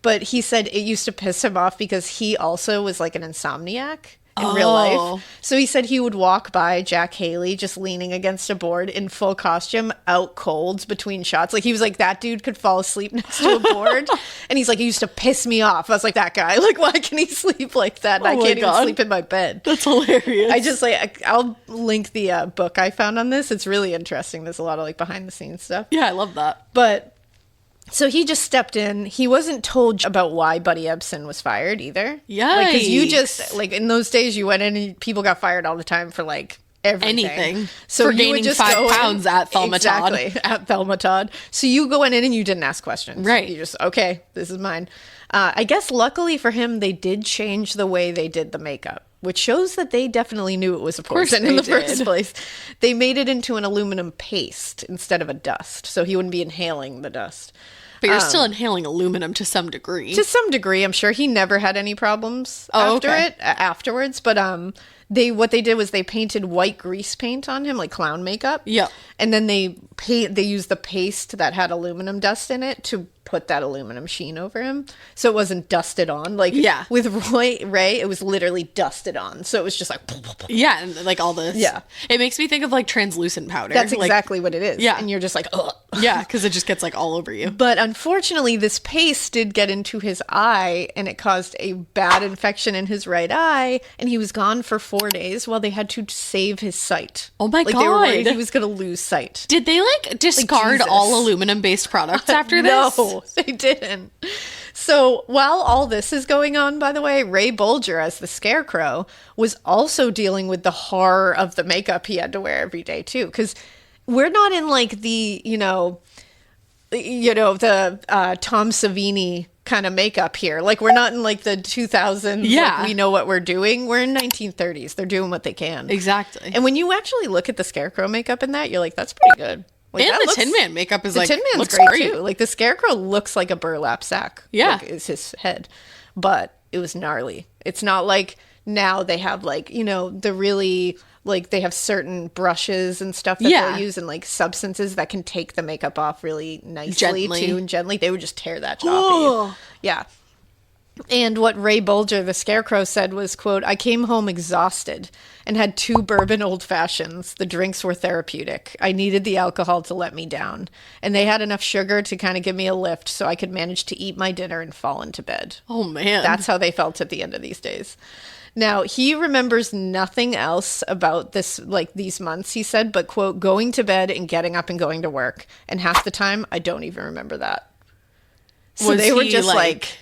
Speaker 4: But he said it used to piss him off because he also was like an insomniac in real life. So he said he would walk by Jack Haley just leaning against a board in full costume, out cold between shots. Like, he was like, that dude could fall asleep next to a board. And he's like, it used to piss me off. I was like, that guy, like, why can he sleep like that? And I can't even sleep in my bed.
Speaker 1: That's hilarious.
Speaker 4: I just like, I'll link the book I found on this. It's really interesting. There's a lot of like behind the scenes stuff.
Speaker 1: Yeah, I love that.
Speaker 4: But so he just stepped in. He wasn't told about why Buddy Ebsen was fired either.
Speaker 1: Yikes.
Speaker 4: Because you just, like, in those days, you went in and people got fired all the time for, like, everything.
Speaker 1: Anything.
Speaker 4: So
Speaker 1: for
Speaker 4: you
Speaker 1: gaining
Speaker 4: would just
Speaker 1: 5
Speaker 4: go
Speaker 1: pounds at Thelma Todd.
Speaker 4: Exactly, at Thelma Todd. So you go in and you didn't ask questions.
Speaker 1: Right.
Speaker 4: You just, okay, this is mine. I guess luckily for him, they did change the way they did the makeup, which shows that they definitely knew it was a poison in the first place. They made it into an aluminum paste instead of a dust, so he wouldn't be inhaling the dust.
Speaker 1: But you're still inhaling aluminum to some degree.
Speaker 4: To some degree, I'm sure he never had any problems afterwards. But what they did was they painted white grease paint on him, like clown makeup.
Speaker 1: Yeah.
Speaker 4: And then they used the paste that had aluminum dust in it to put that aluminum sheen over him, so it wasn't dusted on. Like, with Ray, it was literally dusted on, so it was just like,
Speaker 1: yeah, and like all this.
Speaker 4: Yeah,
Speaker 1: it makes me think of like translucent powder.
Speaker 4: That's exactly what it is.
Speaker 1: Yeah,
Speaker 4: and you're just like, ugh.
Speaker 1: Yeah, because it just gets like all over you.
Speaker 4: But unfortunately, this paste did get into his eye, and it caused a bad infection in his right eye, and he was gone for 4 days while they had to save his sight.
Speaker 1: Oh my God.
Speaker 4: They were worried he was going to lose sight.
Speaker 1: Did they like discard all aluminum-based products after this?
Speaker 4: No, they didn't. So while all this is going on, by the way, Ray Bolger as the Scarecrow was also dealing with the horror of the makeup he had to wear every day too. Because we're not in like the, the Tom Savini kind of makeup here. Like, we're not in like the 2000s.
Speaker 1: Yeah.
Speaker 4: Like, we know what we're doing. We're in 1930s. They're doing what they can.
Speaker 1: Exactly.
Speaker 4: And when you actually look at the Scarecrow makeup in that, you're like, that's pretty good. Like,
Speaker 1: and the Tin Man makeup is
Speaker 4: the
Speaker 1: like,
Speaker 4: Tin Man's
Speaker 1: looks
Speaker 4: great too. Like, the Scarecrow looks like a burlap sack.
Speaker 1: Yeah.
Speaker 4: Like, is his head. But it was gnarly. It's not like now they have like, the really, like, they have certain brushes and stuff that they'll use and like substances that can take the makeup off really nicely too and gently. They would just tear that shit off of you. Yeah. And what Ray Bolger, the Scarecrow, said was, quote, "I came home exhausted and had 2 bourbon old fashions. The drinks were therapeutic. I needed the alcohol to let me down. And they had enough sugar to kind of give me a lift so I could manage to eat my dinner and fall into bed."
Speaker 1: Oh, man.
Speaker 4: That's how they felt at the end of these days. Now, he remembers nothing else about this, like these months, he said, but, quote, "going to bed and getting up and going to work. And half the time, I don't even remember that." So they were just like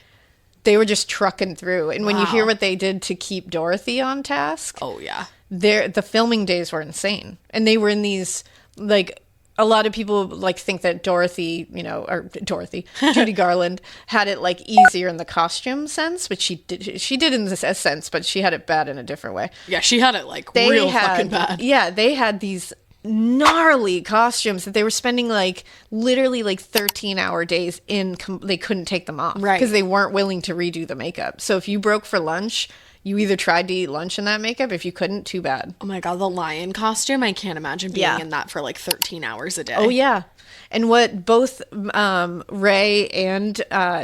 Speaker 4: they were just trucking through. And when you hear what they did to keep Dorothy on task.
Speaker 1: Oh, yeah.
Speaker 4: The filming days were insane. And they were in these, like, a lot of people like think that Dorothy, Judy Garland had it like easier in the costume sense, but she did in this sense, but she had it bad in a different way.
Speaker 1: Yeah, she had it like fucking bad.
Speaker 4: Yeah, they had these gnarly costumes that they were spending like literally like 13-hour days in. They couldn't take them off,
Speaker 1: right?
Speaker 4: Because they weren't willing to redo the makeup. So if you broke for lunch, you either tried to eat lunch in that makeup. If you couldn't, too bad.
Speaker 1: Oh my God, the lion costume. I can't imagine being in that for like 13 hours a day.
Speaker 4: Oh, yeah. And what both Ray and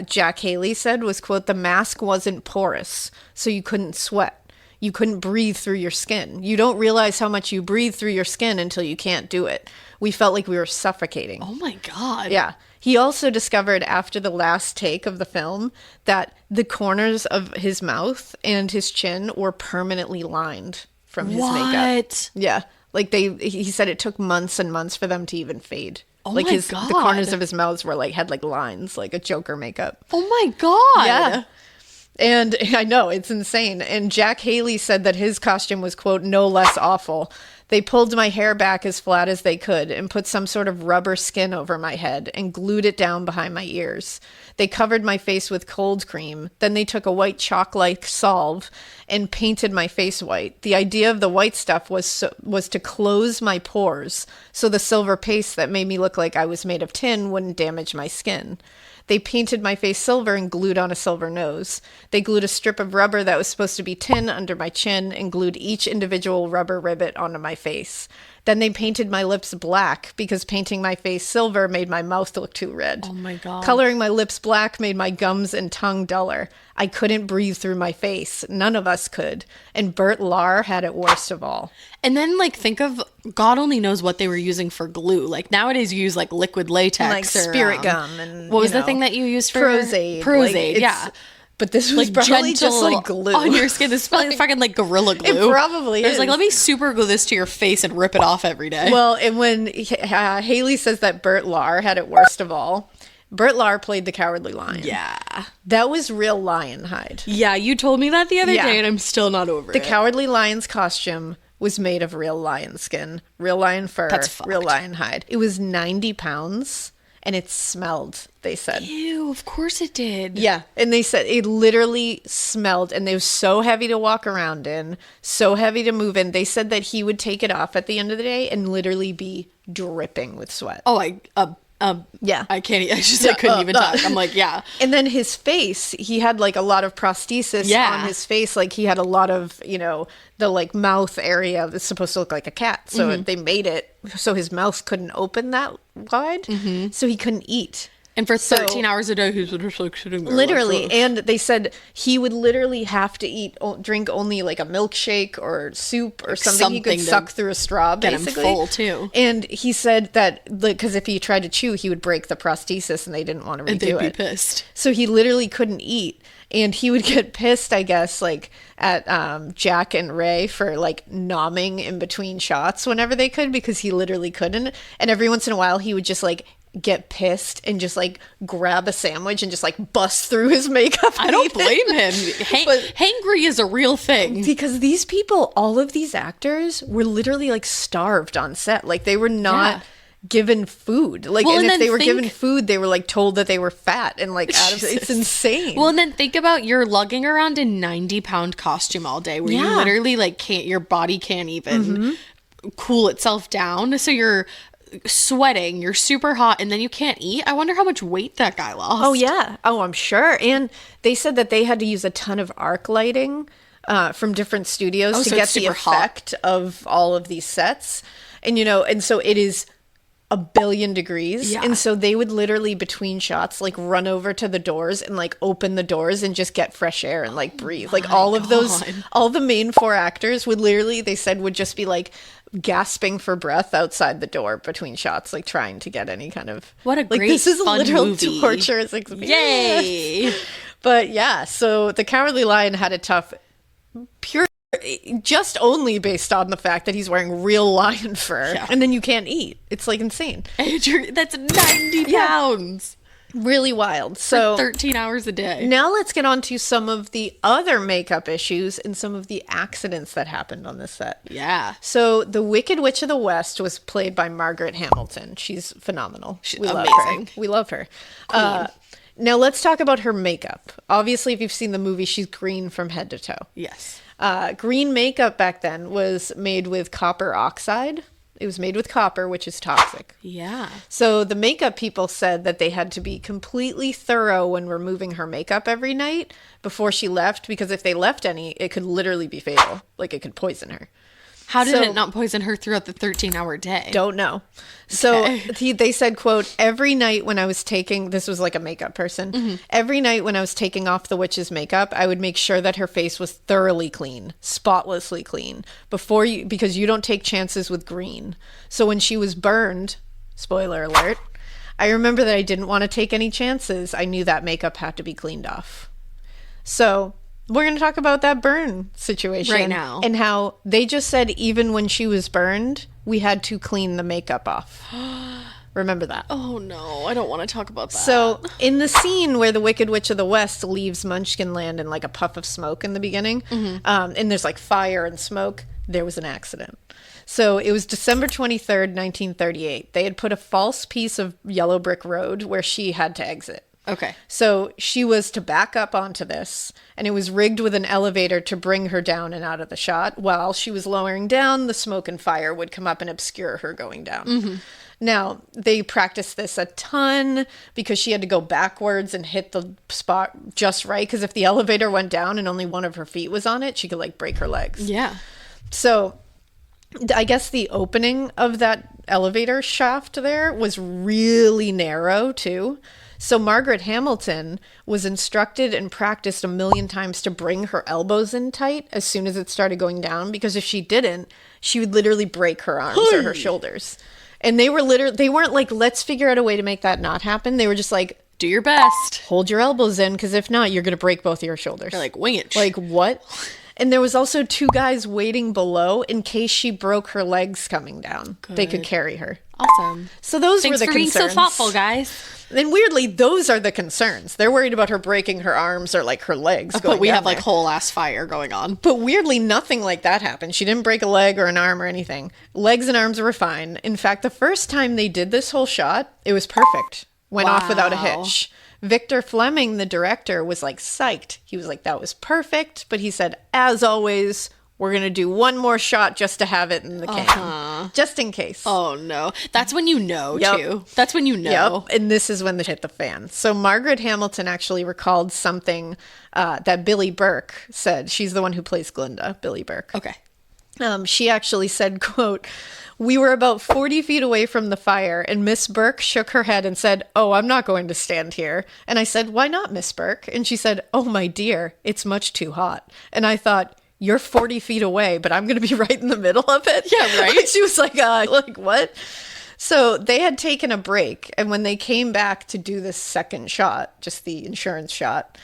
Speaker 4: Jack Haley said was, quote, "The mask wasn't porous, so you couldn't sweat. You couldn't breathe through your skin. You don't realize how much you breathe through your skin until you can't do it. We felt like we were suffocating."
Speaker 1: Oh my God.
Speaker 4: Yeah. He also discovered after the last take of the film that the corners of his mouth and his chin were permanently lined from his makeup.
Speaker 1: What?
Speaker 4: Yeah. Like he said it took months and months for them to even fade.
Speaker 1: Oh
Speaker 4: like
Speaker 1: my
Speaker 4: the corners of his mouths were like had like lines, like a Joker makeup.
Speaker 1: Oh my God.
Speaker 4: Yeah. And I know, it's insane. And Jack Haley said that his costume was, quote, no less awful. They pulled my hair back as flat as they could and put some sort of rubber skin over my head and glued it down behind my ears. They covered my face with cold cream. Then they took a white chalk-like salve and painted my face white. The idea of the white stuff was to close my pores so the silver paste that made me look like I was made of tin wouldn't damage my skin. They painted my face silver and glued on a silver nose. They glued a strip of rubber that was supposed to be tin under my chin and glued each individual rubber rivet onto my face. Then they painted my lips black because painting my face silver made my mouth look too red.
Speaker 1: Oh my God.
Speaker 4: Coloring my lips black made my gums and tongue duller. I couldn't breathe through my face. None of us could. And Bert Lahr had it worst of all.
Speaker 1: And then, like, think of, God only knows what they were using for glue. Like, nowadays you use, like, liquid latex.
Speaker 4: Like
Speaker 1: or,
Speaker 4: spirit gum. And
Speaker 1: what was the thing that you used for?
Speaker 4: Prozaid.
Speaker 1: Prozaid,
Speaker 4: like,
Speaker 1: yeah.
Speaker 4: But this was
Speaker 1: Like,
Speaker 4: probably
Speaker 1: gentle
Speaker 4: just like glue.
Speaker 1: on your skin. This is probably fucking, like, Gorilla Glue.
Speaker 4: It probably
Speaker 1: It was
Speaker 4: is.
Speaker 1: like, let me super glue this to your face and rip it off every day.
Speaker 4: Well, and when Haley says that Bert Lahr had it worst of all, Bert Lahr played the Cowardly Lion.
Speaker 1: Yeah.
Speaker 4: That was real lion hide.
Speaker 1: Yeah, you told me that the other
Speaker 4: Yeah.
Speaker 1: day, and I'm still not over
Speaker 4: The
Speaker 1: it.
Speaker 4: Cowardly Lion's costume was made of real lion skin, real lion fur,
Speaker 1: That's fucked.
Speaker 4: real lion hide. It was 90 pounds, and it smelled, they said.
Speaker 1: Ew, of course it did.
Speaker 4: Yeah, and they said it literally smelled, and it was so heavy to walk around in, so heavy to move in. They said that he would take it off at the end of the day and literally be dripping with sweat.
Speaker 1: Oh,
Speaker 4: Yeah.
Speaker 1: I can't, I couldn't even talk. I'm like, yeah.
Speaker 4: And then his face, he had like a lot of prosthesis on his face. Like he had a lot of, the like mouth area that's supposed to look like a cat. So they made it so his mouth couldn't open that wide. So he couldn't eat.
Speaker 1: And for 13 hours a day, he was just like sitting there.
Speaker 4: Literally.
Speaker 1: Like,
Speaker 4: And they said he would literally have to drink only like a milkshake or soup or something he could
Speaker 1: something to
Speaker 4: suck through a straw,
Speaker 1: get him
Speaker 4: basically.
Speaker 1: full, too.
Speaker 4: And he said that, because if he tried to chew, he would break the prosthesis and they didn't want to redo
Speaker 1: and they'd
Speaker 4: it.
Speaker 1: be pissed.
Speaker 4: So he literally couldn't eat. And he would get pissed, I guess, like at Jack and Ray for like nomming in between shots whenever they could, because he literally couldn't. And every once in a while he would just like get pissed and just like grab a sandwich and just like bust through his makeup.
Speaker 1: I don't blame him. Hangry is a real thing.
Speaker 4: Because these people, all of these actors were literally like starved on set. Like they were not given food. Like,
Speaker 1: Well,
Speaker 4: and
Speaker 1: and
Speaker 4: if they
Speaker 1: then
Speaker 4: were
Speaker 1: think-
Speaker 4: given food, they were like told that they were fat and like out of, it's insane.
Speaker 1: Well, and then think about you're lugging around a 90-pound costume all day where you literally like can't, your body can't even cool itself down. So you're sweating, you're super hot, and then you can't eat. I wonder how much weight that guy lost.
Speaker 4: Oh, yeah. Oh, I'm sure. And they said that they had to use a ton of arc lighting from different studios to
Speaker 1: so
Speaker 4: get
Speaker 1: it's
Speaker 4: the
Speaker 1: super hot.
Speaker 4: effect of all of these sets. And, and so it is 1 billion degrees.
Speaker 1: Yeah.
Speaker 4: And so they would literally between shots, like run over to the doors and like open the doors and just get fresh air and like breathe. Like all of those, all the main 4 actors would literally, they said, would just be like gasping for breath outside the door between shots, like trying to get any kind of
Speaker 1: What a
Speaker 4: like
Speaker 1: great,
Speaker 4: this is a
Speaker 1: fun
Speaker 4: literal
Speaker 1: movie.
Speaker 4: torture experience.
Speaker 1: Yay!
Speaker 4: But yeah, so the Cowardly Lion had a tough, just only based on the fact that he's wearing real lion fur, and then you can't eat. It's like insane.
Speaker 1: That's 90 pounds.
Speaker 4: Really wild. So
Speaker 1: 13 hours a day.
Speaker 4: now let's get on to some of the other makeup issues and some of the accidents that happened on this set.
Speaker 1: Yeah.
Speaker 4: So the Wicked Witch of the West was played by Margaret Hamilton. She's phenomenal.
Speaker 1: She's
Speaker 4: we love
Speaker 1: amazing.
Speaker 4: her. We love her. Now let's talk about her makeup. Obviously, if you've seen the movie, she's green from head to toe.
Speaker 1: Yes.
Speaker 4: Green makeup back then was made with copper oxide. It was made with copper, which is toxic.
Speaker 1: Yeah.
Speaker 4: So the makeup people said that they had to be completely thorough when removing her makeup every night before she left, because if they left any, it could literally be fatal. Like it could poison her.
Speaker 1: How did
Speaker 4: So-
Speaker 1: it not poison her throughout the 13-hour day?
Speaker 4: Don't know. So they said, quote, every night when I was taking, this was like a makeup person, every night when I was taking off the witch's makeup, I would make sure that her face was thoroughly clean, spotlessly clean, because you don't take chances with green. So when she was burned, spoiler alert, I remember that I didn't want to take any chances. I knew that makeup had to be cleaned off. So we're going to talk about that burn situation
Speaker 1: Right now.
Speaker 4: and how they just said even when she was burned, we had to clean the makeup off. Remember that.
Speaker 1: Oh no, I don't want to talk about that.
Speaker 4: So in the scene where the Wicked Witch of the West leaves Munchkinland in like a puff of smoke in the beginning, and there's like fire and smoke, there was an accident. So it was December 23rd, 1938. They had put a false piece of yellow brick road where she had to exit.
Speaker 1: Okay.
Speaker 4: So she was to back up onto this, and it was rigged with an elevator to bring her down and out of the shot. While she was lowering down, the smoke and fire would come up and obscure her going down. Now, they practiced this a ton because she had to go backwards and hit the spot just right. Because if the elevator went down and only one of her feet was on it, she could like break her legs.
Speaker 1: Yeah.
Speaker 4: So I guess the opening of that elevator shaft there was really narrow too. So Margaret Hamilton was instructed and practiced a million times to bring her elbows in tight as soon as it started going down, because if she didn't, she would literally break her arms or her shoulders. And they weren't like, let's figure out a way to make that not happen. They were just like,
Speaker 1: Do your best.
Speaker 4: hold your elbows in, because if not, you're going to break both of your shoulders.
Speaker 1: You're like, wing it.
Speaker 4: Like, what? And there was also 2 guys waiting below in case she broke her legs coming down. They could carry her.
Speaker 1: Awesome.
Speaker 4: So those
Speaker 1: Thanks
Speaker 4: were the
Speaker 1: for being
Speaker 4: concerns.
Speaker 1: so thoughtful, guys.
Speaker 4: And weirdly, those are the concerns. They're worried about her breaking her arms or like her legs.
Speaker 1: But we
Speaker 4: down
Speaker 1: have like
Speaker 4: there.
Speaker 1: whole ass fire going on.
Speaker 4: But weirdly, nothing like that happened. She didn't break a leg or an arm or anything. Legs and arms were fine. In fact, the first time they did this whole shot, it was perfect. Went off without a
Speaker 1: Wow.
Speaker 4: hitch. Victor Fleming, the director, was like psyched. He was like, that was perfect. But he said, as always, we're going to do one more shot just to have it in the can. Just in case.
Speaker 1: Oh no. That's when you know
Speaker 4: Yep.
Speaker 1: too. That's when you know.
Speaker 4: Yep, and this is when they hit the fan. So Margaret Hamilton actually recalled something that Billy Burke said. She's the one who plays Glinda, Billy Burke.
Speaker 1: Okay.
Speaker 4: She actually said, quote, "We were about 40 feet away from the fire, and Miss Burke shook her head and said, 'Oh, I'm not going to stand here.' And I said, 'Why not, Miss Burke?' And she said, 'Oh, my dear, it's much too hot.' And I thought, you're 40 feet away, but I'm going to be right in the middle of it."
Speaker 1: Yeah, right?
Speaker 4: She was like, what? So they had taken a break, and when they came back to do this second shot, just the insurance shot,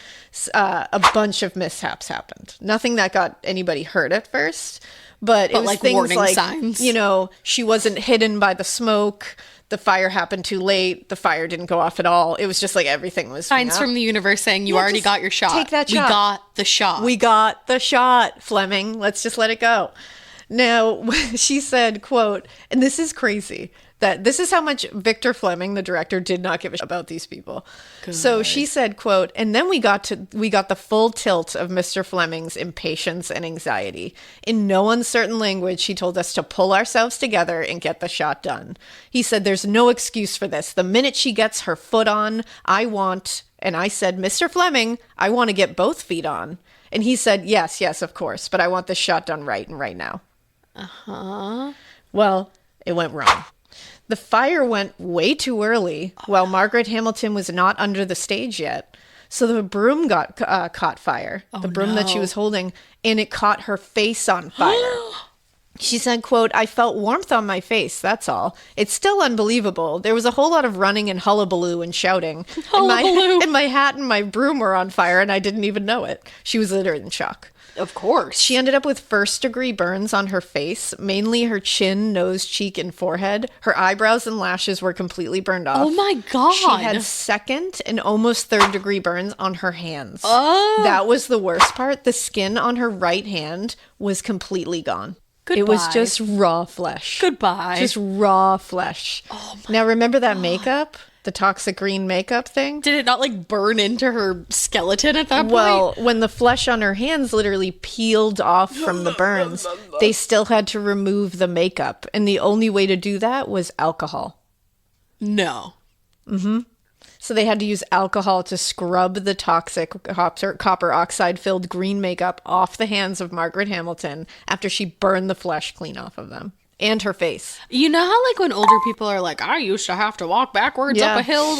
Speaker 4: a bunch of mishaps happened. Nothing that got anybody hurt at first, but it was
Speaker 1: like
Speaker 4: things
Speaker 1: warning
Speaker 4: like,
Speaker 1: signs.
Speaker 4: you know, she wasn't hidden by the smoke. The fire happened too late. The fire didn't go off at all. It was just like everything was
Speaker 1: Signs from the universe saying you
Speaker 4: Yeah,
Speaker 1: already
Speaker 4: just
Speaker 1: got your shot.
Speaker 4: take that shot.
Speaker 1: We got the shot.
Speaker 4: We got the shot, Fleming. Let's just let it go. Now, she said, quote, and this is crazy, that this is how much Victor Fleming, the director, did not give a shit about these people. So she said, quote, and then we got the full tilt of Mr. Fleming's impatience and anxiety. In no uncertain language, he told us to pull ourselves together and get the shot done. He said, there's no excuse for this. The minute she gets her foot on, and I said, Mr. Fleming, I want to get both feet on. And he said, yes, of course, but I want this shot done right and right now. Well, it went wrong. The fire went way too early while Margaret Hamilton was not under the stage yet. So the broom got caught fire, the broom that she was holding, and it caught her face on fire. She said, quote, I felt warmth on my face, that's all. It's still unbelievable. There was a whole lot of running and hullabaloo and shouting. And my hat and my broom were on fire, and I didn't even know it. She was literally in shock.
Speaker 1: Of course.
Speaker 4: She ended up with first-degree burns on her face, mainly her chin, nose, cheek, and forehead. Her eyebrows and lashes were completely burned off.
Speaker 1: Oh my God.
Speaker 4: She had second and almost third-degree burns on her hands. Oh. That was the worst part. The skin on her right hand was completely gone.
Speaker 1: Goodbye.
Speaker 4: It was just raw flesh.
Speaker 1: Goodbye.
Speaker 4: Just raw flesh. Oh my now, remember that makeup? The toxic green makeup thing?
Speaker 1: Did it not like burn into her skeleton at that point?
Speaker 4: Well, when the flesh on her hands literally peeled off from the burns, they still had to remove the makeup. And the only way to do that was alcohol.
Speaker 1: No.
Speaker 4: Mm-hmm. So they had to use alcohol to scrub the toxic copper oxide filled green makeup off the hands of Margaret Hamilton after she burned the flesh clean off of them. And her face.
Speaker 1: You know how like when older people are like, I used to have to walk backwards up a hill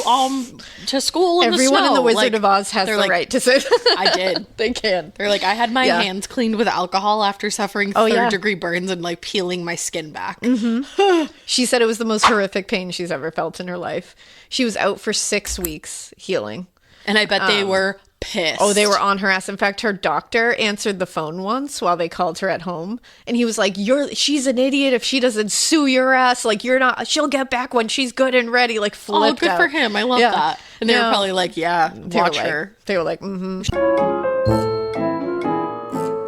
Speaker 1: to school in the snow.
Speaker 4: Everyone in the Wizard of Oz has the right to say that.
Speaker 1: I did.
Speaker 4: They can.
Speaker 1: They're like, I had my hands cleaned with alcohol after suffering third-degree burns and like peeling my skin back.
Speaker 4: Mm-hmm. She said it was the most horrific pain she's ever felt in her life. She was out for 6 weeks healing.
Speaker 1: And I bet they were pissed.
Speaker 4: Oh, they were on her ass. In fact, her doctor answered the phone once while they called her at home. And he was like, she's an idiot if she doesn't sue your ass. Like, she'll get back when she's good and ready. Like, flipped
Speaker 1: good
Speaker 4: out.
Speaker 1: for him. I love that. And they were probably like, watch her.
Speaker 4: They were like, mm-hmm.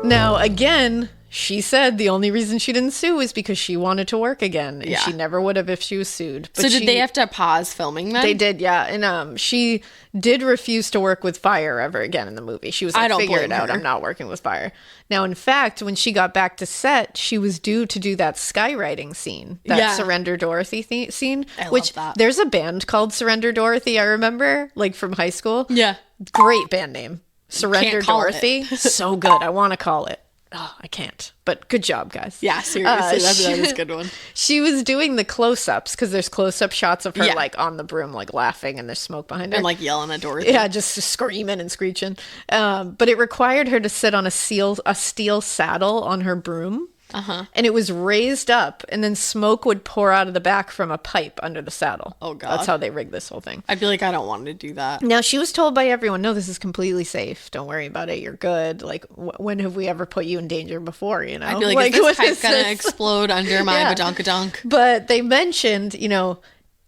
Speaker 4: Now, again, she said the only reason she didn't sue is because she wanted to work again. And she never would have if she was sued. But
Speaker 1: so did they have to pause filming then?
Speaker 4: They did, yeah. And she did refuse to work with fire ever again in the movie. She was like, figure it out. I'm not working with fire. Now, in fact, when she got back to set, she was due to do that skywriting scene, that Surrender Dorothy scene.
Speaker 1: I love that.
Speaker 4: There's a band called Surrender Dorothy, I remember, like from high school.
Speaker 1: Yeah.
Speaker 4: Great band name. Surrender
Speaker 1: Can't call
Speaker 4: Dorothy. So good. I want to call it. Oh, I can't. But good job, guys.
Speaker 1: Yeah, seriously. That is a good one.
Speaker 4: She was doing the close-ups because there's close-up shots of her like on the broom, like laughing, and there's smoke behind her.
Speaker 1: And like yelling at Dorothy.
Speaker 4: Yeah, just screaming and screeching. But it required her to sit on a steel saddle on her broom. And it was raised up, and then smoke would pour out of the back from a pipe under the saddle.
Speaker 1: Oh, God.
Speaker 4: That's how they rigged this whole thing.
Speaker 1: I feel like I don't want to do that.
Speaker 4: Now, she was told by everyone, no, this is completely safe. Don't worry about it. You're good. Like, when have we ever put you in danger before, you know?
Speaker 1: I'd be like, is this pipe going to explode under my badonkadonk?
Speaker 4: But they mentioned, you know,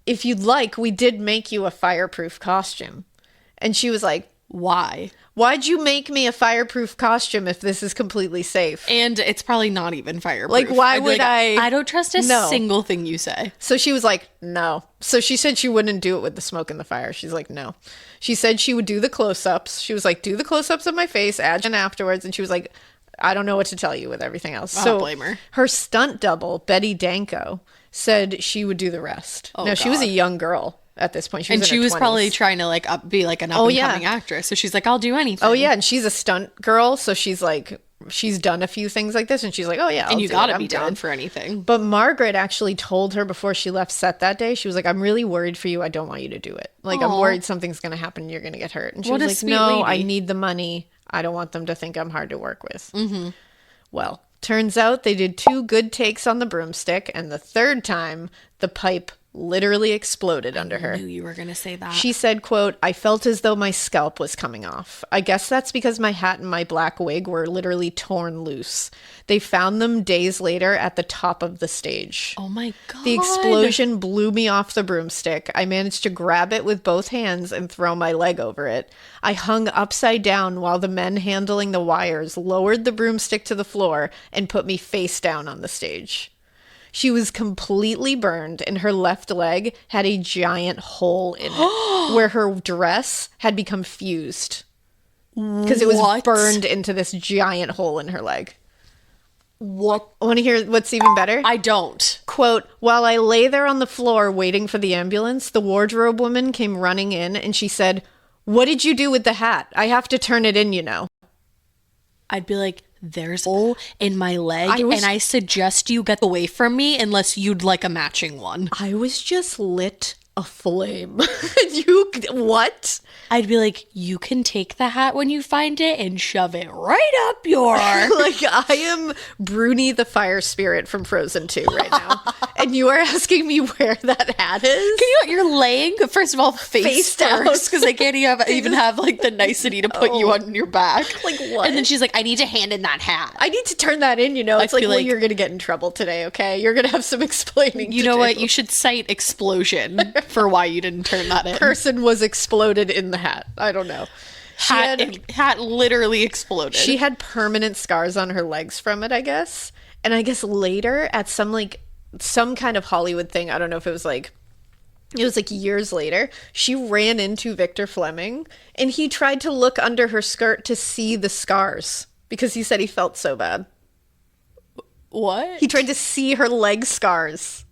Speaker 4: if you'd like, we did make you a fireproof costume. And she was like,
Speaker 1: why?
Speaker 4: Why'd you make me a fireproof costume if this is completely safe?
Speaker 1: And it's probably not even fireproof.
Speaker 4: Like, why would
Speaker 1: I don't trust a single thing you say.
Speaker 4: So she was like, no. So she said she wouldn't do it with the smoke and the fire. She's like, no. She said she would do the close-ups. She was like, do the close-ups of my face, and afterwards. And she was like, I don't know what to tell you with everything else.
Speaker 1: I don't blame her.
Speaker 4: Her stunt double, Betty Danko, said she would do the rest. Now, she was a young girl at this point.
Speaker 1: She was probably trying to like be like an up and coming actress. So she's like, I'll do anything.
Speaker 4: Oh yeah, and she's a stunt girl, so she's like, she's done a few things like this, and she's like, oh yeah,
Speaker 1: and you gotta be down for anything.
Speaker 4: But Margaret actually told her before she left set that day, she was like, I'm really worried for you. I don't want you to do it. Like, I'm worried something's gonna happen and you're gonna get hurt. And she was like, no, I need the money. I don't want them to think I'm hard to work with. Mm-hmm. Well, turns out they did 2 good takes on the broomstick, and the third time the pipe literally exploded under her.
Speaker 1: I knew you were going to say that.
Speaker 4: She said, quote, I felt as though my scalp was coming off. I guess that's because my hat and my black wig were literally torn loose. They found them days later at the top of the stage.
Speaker 1: Oh my God.
Speaker 4: The explosion blew me off the broomstick. I managed to grab it with both hands and throw my leg over it. I hung upside down while the men handling the wires lowered the broomstick to the floor and put me face down on the stage. She was completely burned, and her left leg had a giant hole in it where her dress had become fused because it was burned into this giant hole in her leg.
Speaker 1: What?
Speaker 4: Want to hear what's even better?
Speaker 1: I don't.
Speaker 4: Quote, while I lay there on the floor waiting for the ambulance, the wardrobe woman came running in and she said, what did you do with the hat? I have to turn it in, you know.
Speaker 1: I'd be like, there's a hole in my leg, and I suggest you get away from me unless you'd like a matching one.
Speaker 4: I was just lit aflame. You, what?
Speaker 1: I'd be like, you can take the hat when you find it and shove it right up your...
Speaker 4: Like, I am Bruni the fire spirit from Frozen 2 right now. And you are asking me where that hat is?
Speaker 1: You're laying, first of all, face first, because I can't even have like the nicety to put you on your back.
Speaker 4: Like, what?
Speaker 1: And then she's like, I need to hand in that hat.
Speaker 4: I need to turn that in, you know? It's like, well, you're going to get in trouble today, okay? You're going to have some explaining
Speaker 1: You know what? You should cite explosion for why you didn't turn that in.
Speaker 4: Person was exploded in the hat. I don't know.
Speaker 1: Hat literally exploded.
Speaker 4: She had permanent scars on her legs from it, I guess. And I guess later at some kind of Hollywood thing, I don't know if it was like years later, she ran into Victor Fleming and he tried to look under her skirt to see the scars because he said he felt so bad.
Speaker 1: What?
Speaker 4: He tried to see her leg scars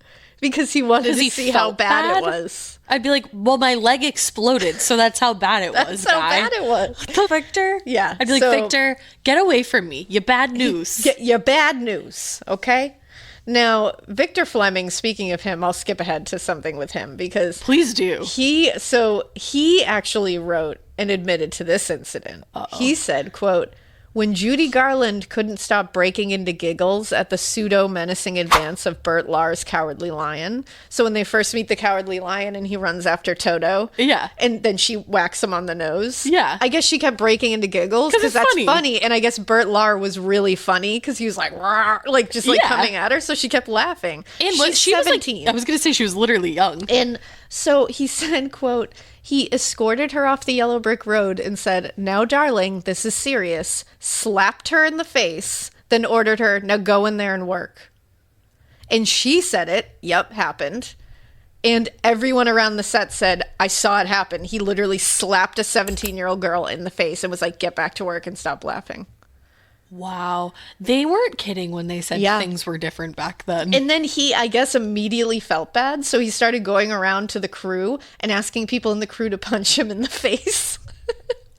Speaker 4: because he wanted to see how bad it was.
Speaker 1: I'd be like, well, my leg exploded, so that's how bad it was.
Speaker 4: That's how bad it was.
Speaker 1: Victor?
Speaker 4: Yeah.
Speaker 1: I'd be like, Victor, get away from me. You bad news.
Speaker 4: Get your bad news, okay? Now, Victor Fleming, speaking of him, I'll skip ahead to something with him because...
Speaker 1: Please do.
Speaker 4: He actually wrote and admitted to this incident. Uh-oh. He said, quote, When Judy Garland couldn't stop breaking into giggles at the pseudo-menacing advance of Bert Lahr's Cowardly Lion. So when they first meet the Cowardly Lion and he runs after Toto.
Speaker 1: Yeah.
Speaker 4: And then she whacks him on the nose.
Speaker 1: Yeah.
Speaker 4: I guess she kept breaking into giggles because that's funny. And I guess Bert Lahr was really funny because he was like, "Rawr," like just like coming at her. So she kept laughing.
Speaker 1: And
Speaker 4: she's
Speaker 1: she
Speaker 4: 17.
Speaker 1: was like, I was going to say she was literally young.
Speaker 4: And so he said, quote, he escorted her off the yellow brick road and said, "Now, darling, this is serious," slapped her in the face, then ordered her, "Now go in there and work." And she said it. Yep, happened. And everyone around the set said, "I saw it happen." He literally slapped a 17-year-old girl in the face and was like, "Get back to work and stop laughing."
Speaker 1: Wow. They weren't kidding when they said things were different back then.
Speaker 4: And then he, I guess, immediately felt bad. So he started going around to the crew and asking people in the crew to punch him in the face.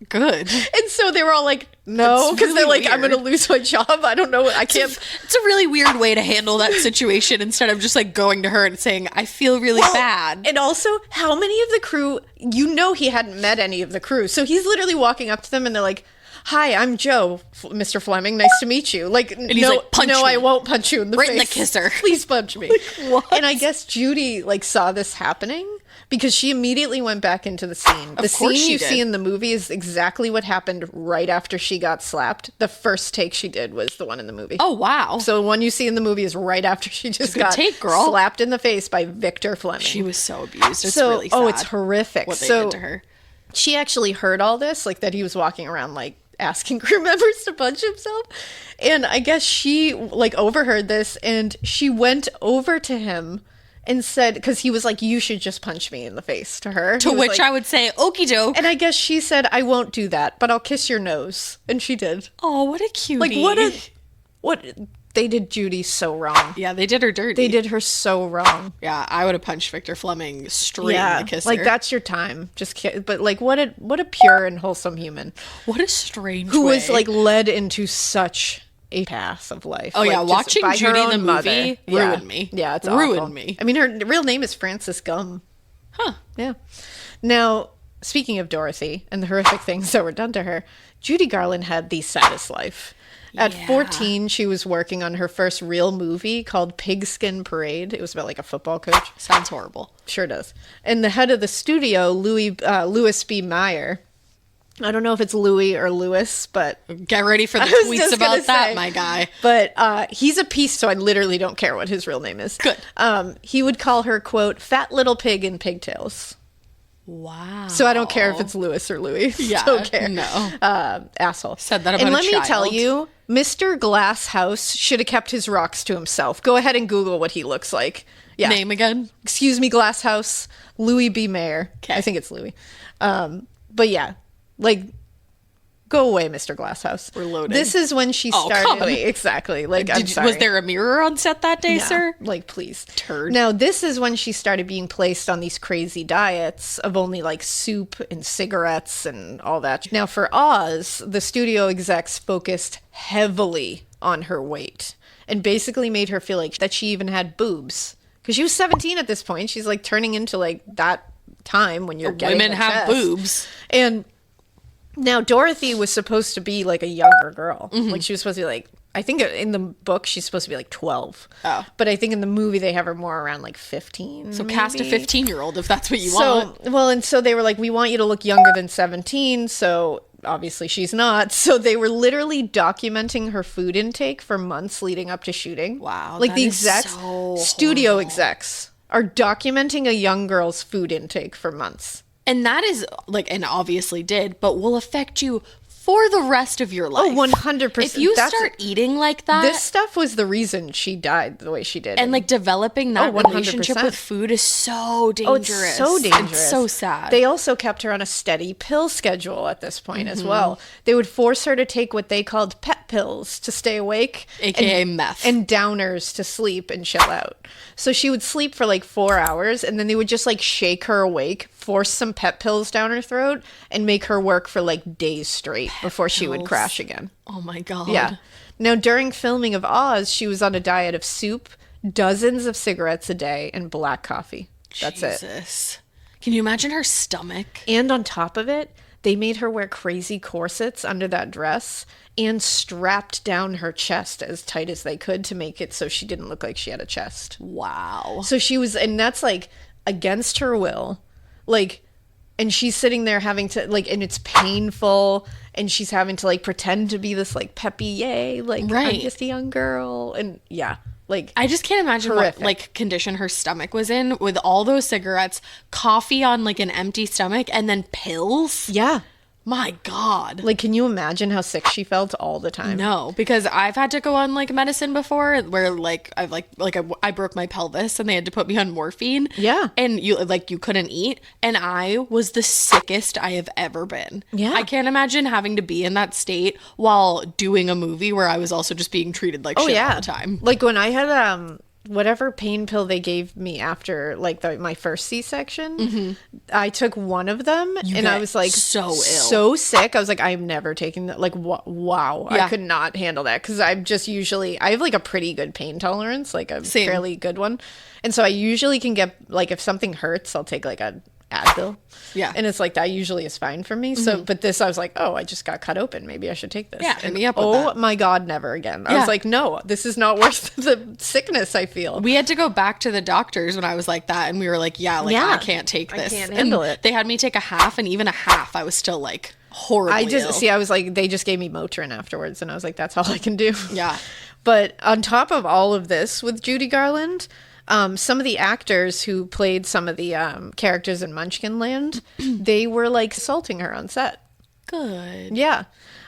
Speaker 1: Good.
Speaker 4: And so they were all like, no, because they're like, I'm going to lose my job. I don't know. I can't.
Speaker 1: It's a really weird way to handle that situation instead of just like going to her and saying, I feel really bad.
Speaker 4: And also, how many of the crew, he hadn't met any of the crew. So he's literally walking up to them and they're like, "Hi, I'm Joe, Mr. Fleming. Nice to meet you." Like,
Speaker 1: and he's like, punch me.
Speaker 4: I won't punch you in the face.
Speaker 1: Right in the kisser.
Speaker 4: Please punch me.
Speaker 1: Like, what?
Speaker 4: And I guess Judy saw this happening because she immediately went back into the scene. The scene you see in the movie is exactly what happened right after she got slapped. The first take she did was the one in the movie.
Speaker 1: Oh, wow.
Speaker 4: So the one you see in the movie is right after she just got slapped in the face by Victor Fleming.
Speaker 1: She was so abused. It's really sad.
Speaker 4: Oh, it's horrific.
Speaker 1: What they did to her.
Speaker 4: She actually heard all this, like that he was walking around asking crew members to punch himself. And I guess she overheard this and she went over to him and said, because he was like, "You should just punch me in the face," to her.
Speaker 1: To which I would say, okie doke.
Speaker 4: And I guess she said, "I won't do that, but I'll kiss your nose." And she did.
Speaker 1: Oh, what a cutie.
Speaker 4: What they did Judy so wrong.
Speaker 1: Yeah, they did her dirty.
Speaker 4: They did her so wrong.
Speaker 1: Yeah, I would have punched Victor Fleming straight in the kisser.
Speaker 4: That's your time. But what a pure and wholesome human.
Speaker 1: What a strange
Speaker 4: who
Speaker 1: way.
Speaker 4: was led into such a path of life.
Speaker 1: Oh yeah, watching Judy in the movie ruined me.
Speaker 4: Yeah, it's
Speaker 1: ruined
Speaker 4: awful.
Speaker 1: me.
Speaker 4: I mean, her real name is Frances Gumm.
Speaker 1: Huh.
Speaker 4: Yeah. Now, speaking of Dorothy and the horrific things that were done to her, Judy Garland had the saddest life. At 14, she was working on her first real movie called Pigskin Parade. It was about a football coach.
Speaker 1: Sounds horrible.
Speaker 4: Sure does. And the head of the studio, Louis B. Meyer. I don't know if it's Louis or Louis, but...
Speaker 1: Get ready for the tweets about that, my guy.
Speaker 4: But he's a piece, so I literally don't care what his real name is.
Speaker 1: Good.
Speaker 4: He would call her, quote, "fat little pig in pigtails."
Speaker 1: Wow.
Speaker 4: So I don't care if it's Louis or Louis.
Speaker 1: Yeah,
Speaker 4: don't care.
Speaker 1: No.
Speaker 4: Asshole.
Speaker 1: Said that about
Speaker 4: and
Speaker 1: a
Speaker 4: let
Speaker 1: child.
Speaker 4: me tell you, Mr. Glasshouse should have kept his rocks to himself. Go ahead and Google what he looks like. Yeah.
Speaker 1: Name again?
Speaker 4: Excuse me, Glasshouse. Louis B. Mayer. Okay. I think it's Louis. But yeah, go away, Mr. Glasshouse.
Speaker 1: We're loading.
Speaker 4: This is when she started. Exactly. I'm sorry.
Speaker 1: Was there a mirror on set that day, sir?
Speaker 4: Please.
Speaker 1: Turd.
Speaker 4: Now, this is when she started being placed on these crazy diets of only soup and cigarettes and all that. Now, for Oz, the studio execs focused heavily on her weight and basically made her feel that she even had boobs. Because she was 17 at this point. She's turning into that time when you're getting
Speaker 1: women have
Speaker 4: chest.
Speaker 1: Boobs.
Speaker 4: And now Dorothy was supposed to be a younger girl.
Speaker 1: Mm-hmm.
Speaker 4: She was supposed to be I think in the book she's supposed to be 12.
Speaker 1: Oh.
Speaker 4: But I think in the movie they have her more around 15.
Speaker 1: So
Speaker 4: maybe.
Speaker 1: cast a 15-year-old if that's what you want.
Speaker 4: Well, and so they were we want you to look younger than 17. So obviously she's not. So they were literally documenting her food intake for months leading up to shooting.
Speaker 1: Wow.
Speaker 4: The execs, studio execs are documenting a young girl's food intake for months.
Speaker 1: And that is and obviously did, but will affect you for the rest of your life.
Speaker 4: Oh, 100%.
Speaker 1: If you start eating like that.
Speaker 4: This stuff was the reason she died the way she did.
Speaker 1: And developing that relationship with food is so dangerous.
Speaker 4: Oh, it's so dangerous.
Speaker 1: It's so sad.
Speaker 4: They also kept her on a steady pill schedule at this point as well. They would force her to take what they called pep pills to stay awake.
Speaker 1: AKA meth.
Speaker 4: And downers to sleep and chill out. So she would sleep for 4 hours and then they would just shake her awake, force some pep pills down her throat and make her work for days straight before she would crash again.
Speaker 1: Oh my God.
Speaker 4: Yeah. Now, during filming of Oz, she was on a diet of soup, dozens of cigarettes a day, and black coffee. That's
Speaker 1: Jesus. Can you imagine her stomach?
Speaker 4: And on top of it, they made her wear crazy corsets under that dress and strapped down her chest as tight as they could to make it so she didn't look like she had a chest.
Speaker 1: Wow.
Speaker 4: So she was, and that's like against her will, like, and she's sitting there having to like, and it's painful, and she's having to like pretend to be this like peppy, yay, like I'm just a young girl, and yeah, like
Speaker 1: I just can't imagine
Speaker 4: horrific.
Speaker 1: what like condition her stomach was in with all those cigarettes, coffee on like an empty stomach, and then pills.
Speaker 4: Yeah.
Speaker 1: My God.
Speaker 4: Like, can you imagine how sick she felt all the time?
Speaker 1: No, because I've had to go on like medicine before where like I've I broke my pelvis and they had to put me on morphine.
Speaker 4: Yeah.
Speaker 1: And you couldn't eat, and I was the sickest I have ever been.
Speaker 4: Yeah.
Speaker 1: I can't imagine having to be in that state while doing a movie where I was also just being treated like shit all the time.
Speaker 4: Like when I had whatever pain pill they gave me after like my first C-section, I took one of them and I was like
Speaker 1: so ill,
Speaker 4: so sick. I was like, I'm never taking that. Like, wow, I could not handle that because I'm just usually, I have like a pretty good pain tolerance, like a fairly good one. And so I usually can get like, if something hurts, I'll take like a Advil.
Speaker 1: Yeah.
Speaker 4: And it's like, that usually is fine for me. So, but this, I was like, oh, I just got cut open. Maybe I should take this.
Speaker 1: Yeah,
Speaker 4: and
Speaker 1: hit me up with that.
Speaker 4: my God, never again. I was like, no, this is not worth the sickness I feel.
Speaker 1: We had to go back to the doctors when I was like that, and we were like, I can't take this.
Speaker 4: I can't handle it.
Speaker 1: They had me take a half, and even a half, I was still like horribly ill.
Speaker 4: I was like, they just gave me Motrin afterwards, and I was like, that's all I can do.
Speaker 1: Yeah.
Speaker 4: But on top of all of this with Judy Garland, some of the actors who played some of the characters in Munchkinland, they were like assaulting her on set.
Speaker 1: Good.
Speaker 4: Yeah.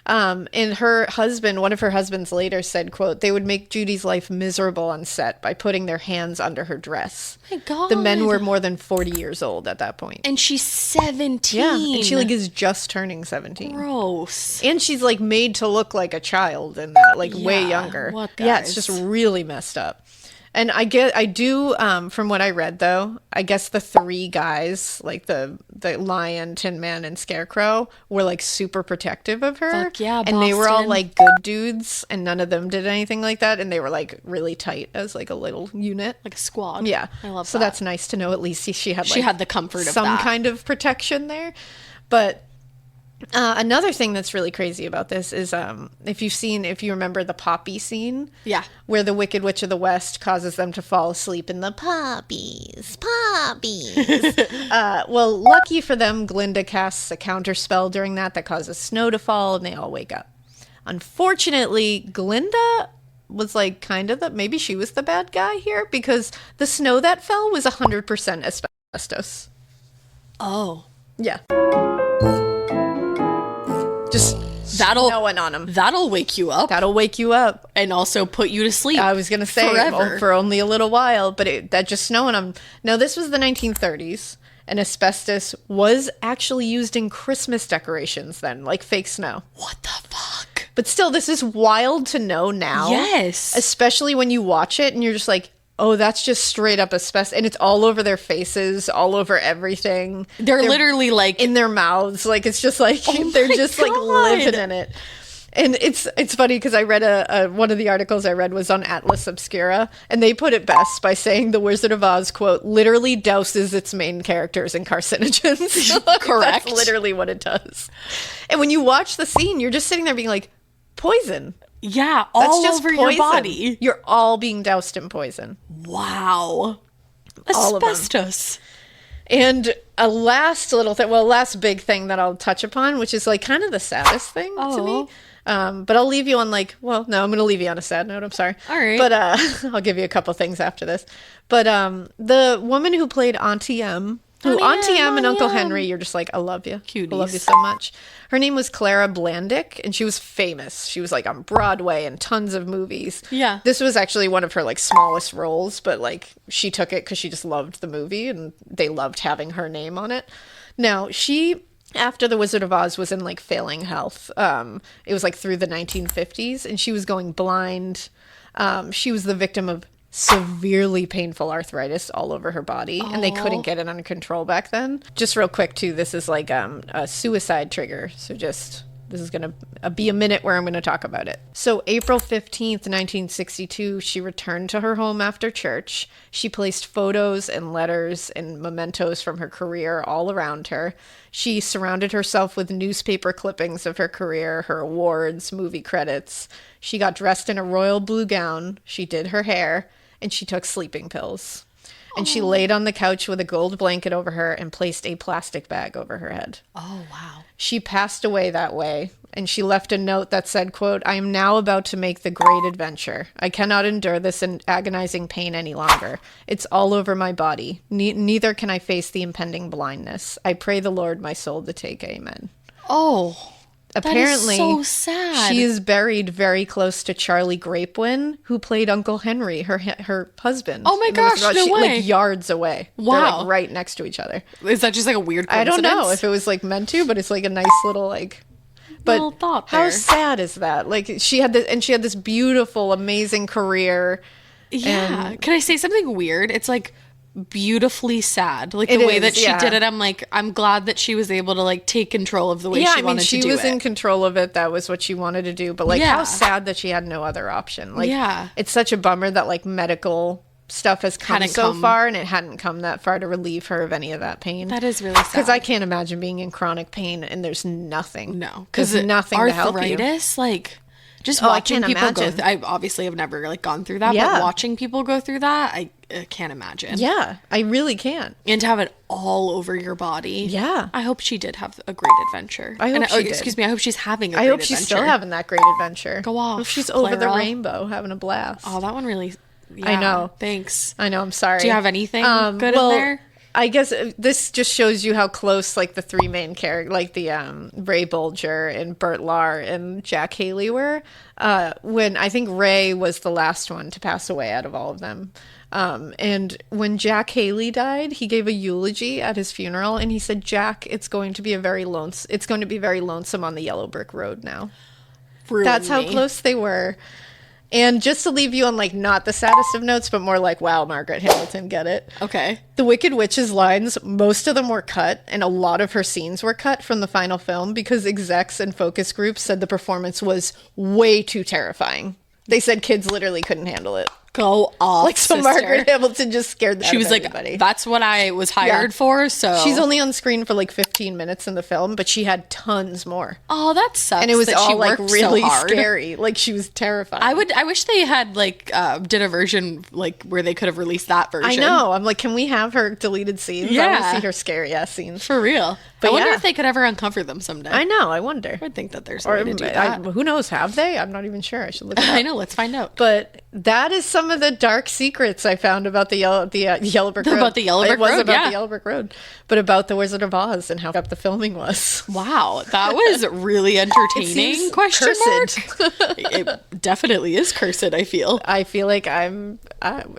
Speaker 4: And her husband, one of her husbands later said, quote, they would make Judy's life miserable on set by putting their hands under her dress.
Speaker 1: My God.
Speaker 4: The men were more than 40 years old at that point.
Speaker 1: And she's 17.
Speaker 4: Yeah. And she like is just turning 17.
Speaker 1: Gross.
Speaker 4: And she's like made to look like a child and that, like way
Speaker 1: Yeah,
Speaker 4: younger.
Speaker 1: what
Speaker 4: Yeah, it's
Speaker 1: guys?
Speaker 4: just really messed up. And I do, from what I read though, I guess the three guys, like the Lion, Tin Man, and Scarecrow, were like super protective of her.
Speaker 1: Fuck yeah,
Speaker 4: And they were all
Speaker 1: Boston.
Speaker 4: like good dudes, and none of them did anything like that. And they were like really tight as like a little unit.
Speaker 1: Like a squad.
Speaker 4: Yeah.
Speaker 1: I love
Speaker 4: so
Speaker 1: that.
Speaker 4: that's nice to know. At least she had like
Speaker 1: She had the comfort of
Speaker 4: some
Speaker 1: that.
Speaker 4: kind of protection there. But another thing that's really crazy about this is if you remember the poppy scene,
Speaker 1: Yeah.
Speaker 4: where the Wicked Witch of the West causes them to fall asleep in the poppies. Well, lucky for them, Glinda casts a counter spell during that causes snow to fall, and they all wake up. Unfortunately, Glinda was like maybe she was the bad guy here, because the snow that fell was 100% asbestos.
Speaker 1: Oh.
Speaker 4: Yeah. Just snowing on them.
Speaker 1: That'll wake you up.
Speaker 4: That'll wake you up.
Speaker 1: And also put you to sleep.
Speaker 4: I was going to say
Speaker 1: forever.
Speaker 4: for only a little while, but that just snowing on them. Now, this was the 1930s, and asbestos was actually used in Christmas decorations then, like fake snow.
Speaker 1: What the fuck?
Speaker 4: But still, this is wild to know now.
Speaker 1: Yes.
Speaker 4: Especially when you watch it and you're just like, oh, that's just straight up asbestos. And it's all over their faces, all over everything.
Speaker 1: They're literally like
Speaker 4: in their mouths. Like, it's just like, they're just like living in it. And it's funny because I read one of the articles I read was on Atlas Obscura, and they put it best by saying the Wizard of Oz, quote, literally douses its main characters in carcinogens. Like,
Speaker 1: Correct.
Speaker 4: That's literally what it does. And when you watch the scene, you're just sitting there being like, poison.
Speaker 1: Yeah,
Speaker 4: That's
Speaker 1: all
Speaker 4: just
Speaker 1: over
Speaker 4: poison.
Speaker 1: your body.
Speaker 4: You're all being doused in poison.
Speaker 1: Wow.
Speaker 4: All of them.
Speaker 1: Asbestos.
Speaker 4: And a last big thing that I'll touch upon, which is like kind of the saddest thing to me. But I'll leave you on I'm going to leave you on a sad note. I'm sorry.
Speaker 1: All right.
Speaker 4: But I'll give you a couple things after this. But the woman who played Auntie M, Auntie M and Uncle Henry, you're just like, I love you.
Speaker 1: Cuties.
Speaker 4: I love you so much. Her name was Clara Blandick, and she was famous. She was like on Broadway and tons of movies.
Speaker 1: Yeah.
Speaker 4: This was actually one of her like smallest roles, but like she took it because she just loved the movie and they loved having her name on it. Now, she, after The Wizard of Oz was in like failing health, it was like through the 1950s, and she was going blind. She was the victim of severely painful arthritis all over her body, and they couldn't get it under control back then. Just real quick too, this is like a suicide trigger, so just this is going to be a minute where I'm going to talk about it. So April 15th, 1962, she returned to her home after church. She placed photos and letters and mementos from her career all around her. She surrounded herself with newspaper clippings of her career, her awards, movie credits. She got dressed in a royal blue gown. She did her hair, and she took sleeping pills. And she laid on the couch with a gold blanket over her and placed a plastic bag over her head.
Speaker 1: Oh, wow.
Speaker 4: She passed away that way, and she left a note that said, quote, "I am now about to make the great adventure. I cannot endure this agonizing pain any longer. It's all over my body. Neither can I face the impending blindness. I pray the Lord my soul to take. Amen."
Speaker 1: Oh,
Speaker 4: apparently,
Speaker 1: that is so sad.
Speaker 4: She is buried very close to Charlie Grapewin, who played Uncle Henry, her husband.
Speaker 1: Oh my gosh, no way.
Speaker 4: Like yards away.
Speaker 1: Wow.
Speaker 4: They're like right next to each other.
Speaker 1: Is that just like a weird
Speaker 4: I
Speaker 1: coincidence?
Speaker 4: don't know if it was like meant to, but it's like a nice little like... But
Speaker 1: little thought
Speaker 4: how
Speaker 1: there.
Speaker 4: sad is that? Like she had this beautiful, amazing career.
Speaker 1: Yeah. Can I say something weird? It's like beautifully sad. Like
Speaker 4: It
Speaker 1: the way
Speaker 4: is,
Speaker 1: that she
Speaker 4: yeah.
Speaker 1: did it, I'm like, I'm glad that she was able to like take control of the way she wanted to do it.
Speaker 4: She was in control of it. That was what she wanted to do. But like
Speaker 1: Yeah.
Speaker 4: how sad that she had no other option. Like
Speaker 1: Yeah.
Speaker 4: it's such a bummer that like medical stuff has come
Speaker 1: Hadn't
Speaker 4: so
Speaker 1: come.
Speaker 4: far, and it hadn't come that far to relieve her of any of that pain.
Speaker 1: That is really sad.
Speaker 4: Because I can't imagine being in chronic pain and there's nothing.
Speaker 1: No,
Speaker 4: There's
Speaker 1: because
Speaker 4: nothing to help you.
Speaker 1: arthritis, like just
Speaker 4: Oh, I
Speaker 1: watching
Speaker 4: can't
Speaker 1: people go
Speaker 4: imagine.
Speaker 1: through. I obviously have never like gone through that,
Speaker 4: Yeah.
Speaker 1: but watching people go through that, I can't imagine.
Speaker 4: Yeah, I really can't.
Speaker 1: And to have it all over your body.
Speaker 4: Yeah.
Speaker 1: I hope she did have a great adventure.
Speaker 4: I hope
Speaker 1: And,
Speaker 4: she did.
Speaker 1: Excuse me. I hope she's having a great
Speaker 4: I hope
Speaker 1: adventure.
Speaker 4: she's still having that great adventure.
Speaker 1: Go off,
Speaker 4: I hope she's over the
Speaker 1: Clara.
Speaker 4: rainbow having a blast.
Speaker 1: Oh, that one really.
Speaker 4: I
Speaker 1: yeah,
Speaker 4: know.
Speaker 1: Thanks.
Speaker 4: I know, I'm sorry.
Speaker 1: Do you have anything good
Speaker 4: well,
Speaker 1: in there?
Speaker 4: I guess this just shows you how close like the three main characters, like the Ray Bolger and Bert Lahr and Jack Haley were. When I think Ray was the last one to pass away out of all of them. And when Jack Haley died, he gave a eulogy at his funeral, and he said, "Jack, it's going to be very lonesome on the yellow brick road now." That's how close they were. And just to leave you on like not the saddest of notes, but more like, wow, Margaret Hamilton, get it?
Speaker 1: Okay.
Speaker 4: The Wicked Witch's lines, most of them were cut, and a lot of her scenes were cut from the final film because execs and focus groups said the performance was way too terrifying. They said kids literally couldn't handle it.
Speaker 1: Go off,
Speaker 4: Like, so
Speaker 1: sister.
Speaker 4: Margaret Hamilton just scared the
Speaker 1: She
Speaker 4: out
Speaker 1: was
Speaker 4: of
Speaker 1: like,
Speaker 4: everybody.
Speaker 1: that's what I was hired for, so.
Speaker 4: She's only on screen for like 15 minutes in the film, but she had tons more.
Speaker 1: Oh, that sucks.
Speaker 4: And it was
Speaker 1: that she
Speaker 4: all like
Speaker 1: worked
Speaker 4: really
Speaker 1: so hard.
Speaker 4: scary. Like she was terrified.
Speaker 1: I wish they had like did a version like where they could have released that version.
Speaker 4: I know. I'm like, can we have her deleted scenes? I
Speaker 1: Yeah.
Speaker 4: want to see her scary ass scenes.
Speaker 1: For real.
Speaker 4: But
Speaker 1: I wonder
Speaker 4: yeah.
Speaker 1: if they could ever uncover them someday.
Speaker 4: I know. I wonder.
Speaker 1: I would think that there's a
Speaker 4: Or
Speaker 1: way to do that.
Speaker 4: who knows? Have they? I'm not even sure. I should look it up.
Speaker 1: I know. Let's find out.
Speaker 4: But that is some of the dark secrets I found about the Yellow Brick Road.
Speaker 1: About the Yellow Brick
Speaker 4: It was
Speaker 1: Road,
Speaker 4: about
Speaker 1: yeah.
Speaker 4: the Yellow Brick Road, but about the Wizard of Oz and how up the filming was.
Speaker 1: Wow, that was really entertaining.
Speaker 4: seems
Speaker 1: Question
Speaker 4: cursed.
Speaker 1: mark? It definitely is cursed. I feel.
Speaker 4: I feel like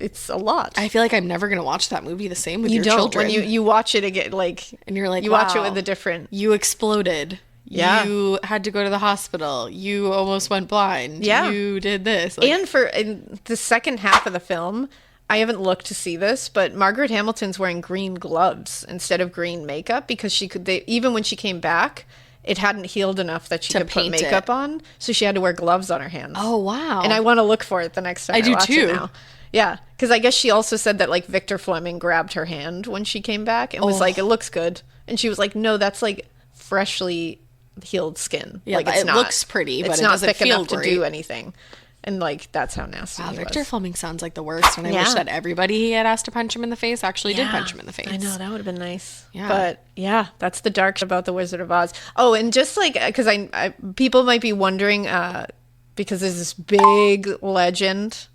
Speaker 4: it's a lot.
Speaker 1: I feel like I'm never gonna watch that movie the same with
Speaker 4: You
Speaker 1: your
Speaker 4: don't
Speaker 1: children.
Speaker 4: when you watch it again, like,
Speaker 1: and you're like,
Speaker 4: you watch it
Speaker 1: wow,
Speaker 4: with a different.
Speaker 1: You exploded.
Speaker 4: Yeah.
Speaker 1: You had to go to the hospital. You almost went blind.
Speaker 4: Yeah.
Speaker 1: You did this. Like,
Speaker 4: And in the second half of the film, I haven't looked to see this, but Margaret Hamilton's wearing green gloves instead of green makeup because even when she came back, it hadn't healed enough that she
Speaker 1: To
Speaker 4: could put
Speaker 1: paint
Speaker 4: makeup
Speaker 1: it.
Speaker 4: on, so she had to wear gloves on her hands.
Speaker 1: oh wow.
Speaker 4: And I want to look for it the next time I
Speaker 1: do
Speaker 4: watch
Speaker 1: too.
Speaker 4: it now. Yeah, because I guess she also said that like Victor Fleming grabbed her hand when she came back and was like, "It looks good," and she was like, "No, that's like freshly healed skin.
Speaker 1: Yeah,
Speaker 4: like
Speaker 1: but
Speaker 4: it's
Speaker 1: it
Speaker 4: not,
Speaker 1: looks pretty, but
Speaker 4: it's
Speaker 1: it
Speaker 4: not
Speaker 1: doesn't
Speaker 4: thick
Speaker 1: feel
Speaker 4: enough
Speaker 1: great."
Speaker 4: to do anything." And like that's how nasty
Speaker 1: Wow,
Speaker 4: he
Speaker 1: Victor
Speaker 4: was.
Speaker 1: Fleming sounds like the worst, and I wish
Speaker 4: Yeah.
Speaker 1: that everybody he had asked to punch him in the face actually did
Speaker 4: Yeah,
Speaker 1: punch him in the face.
Speaker 4: I know, that would have been nice.
Speaker 1: Yeah.
Speaker 4: But yeah, that's the dark about the Wizard of Oz. Oh, and just like, because I people might be wondering, because there's this big legend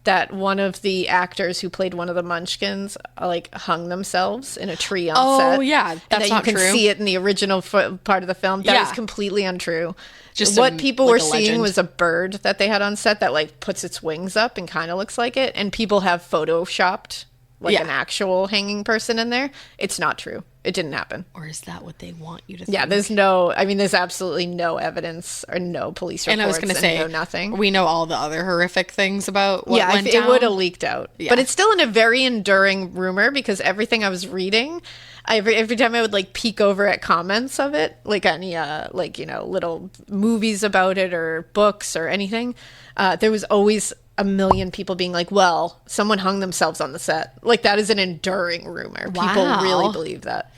Speaker 4: that one of the actors who played one of the Munchkins like hung themselves in a tree on set.
Speaker 1: Oh, yeah,
Speaker 4: And
Speaker 1: that's
Speaker 4: that
Speaker 1: not
Speaker 4: you can
Speaker 1: true.
Speaker 4: see it in the original part of the film. That is
Speaker 1: Yeah.
Speaker 4: completely untrue.
Speaker 1: Just
Speaker 4: what people
Speaker 1: like
Speaker 4: were
Speaker 1: a
Speaker 4: seeing
Speaker 1: legend.
Speaker 4: was a bird that they had on set that like puts its wings up and kind of looks like it, and people have photoshopped like an actual hanging person in there. It's not true. It didn't happen.
Speaker 1: Or is that what they want you to think?
Speaker 4: Yeah, there's absolutely no evidence or no police reports.
Speaker 1: And I was going to say,
Speaker 4: no nothing.
Speaker 1: We know all the other horrific things about what went down.
Speaker 4: It would have leaked out. Yeah. But it's still in a very enduring rumor because everything I was reading, every time I would like peek over at comments of it, like any little movies about it or books or anything, there was always a million people being like, well, someone hung themselves on the set. Like, that is an enduring rumor.
Speaker 1: Wow.
Speaker 4: People really believe that.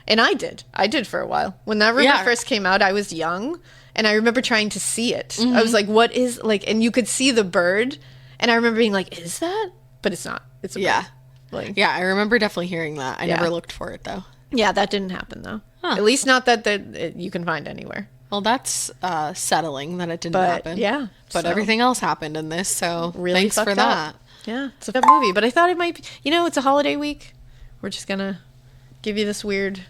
Speaker 4: And I did for a while. When that rumor first came out, I was young, and I remember trying to see it. Mm-hmm. I was like, what is, like, and you could see the bird, and I remember being like, is that? But it's not. It's a bird. Like,
Speaker 1: yeah, I remember definitely hearing that. I never looked for it, though.
Speaker 4: Yeah, that didn't happen, though. Huh. At least not that you can find anywhere.
Speaker 1: Well, that's settling that it didn't happen.
Speaker 4: Yeah.
Speaker 1: But everything else happened in this, so
Speaker 4: really
Speaker 1: thanks for that.
Speaker 4: Up. Yeah, it's a good movie. But I thought it might be, it's a holiday week. We're just going to give you this weird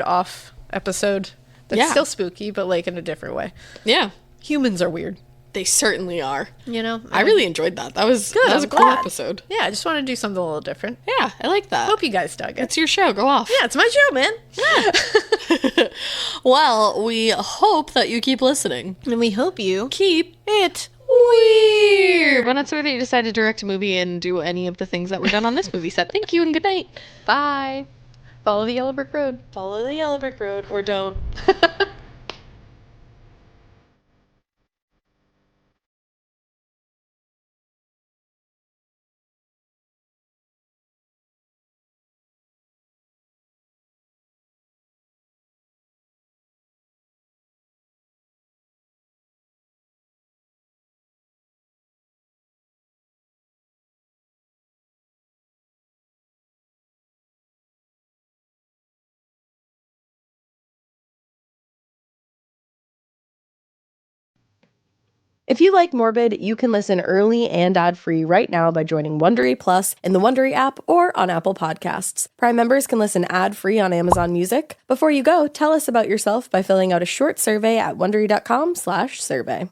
Speaker 4: off episode that's still spooky, but like in a different way.
Speaker 1: Yeah.
Speaker 4: Humans are weird.
Speaker 1: They certainly are.
Speaker 4: I
Speaker 1: really enjoyed that. That was
Speaker 4: good.
Speaker 1: That was a cool episode.
Speaker 4: Yeah, I just want to do something a little different.
Speaker 1: Yeah, I like that.
Speaker 4: Hope you guys dug it.
Speaker 1: It's your show. Go off.
Speaker 4: Yeah, it's my show, man.
Speaker 1: Yeah. Well, we hope that you keep listening.
Speaker 4: And we hope you
Speaker 1: keep it weird. When it's weird that you decided to direct a movie and do any of the things that were done on this movie set. Thank you and good night.
Speaker 4: Bye. Follow the Yellow Brick Road.
Speaker 1: Follow the Yellow Brick Road, or don't.
Speaker 9: If you like Morbid, you can listen early and ad-free right now by joining Wondery Plus in the Wondery app or on Apple Podcasts. Prime members can listen ad-free on Amazon Music. Before you go, tell us about yourself by filling out a short survey at Wondery.com/survey.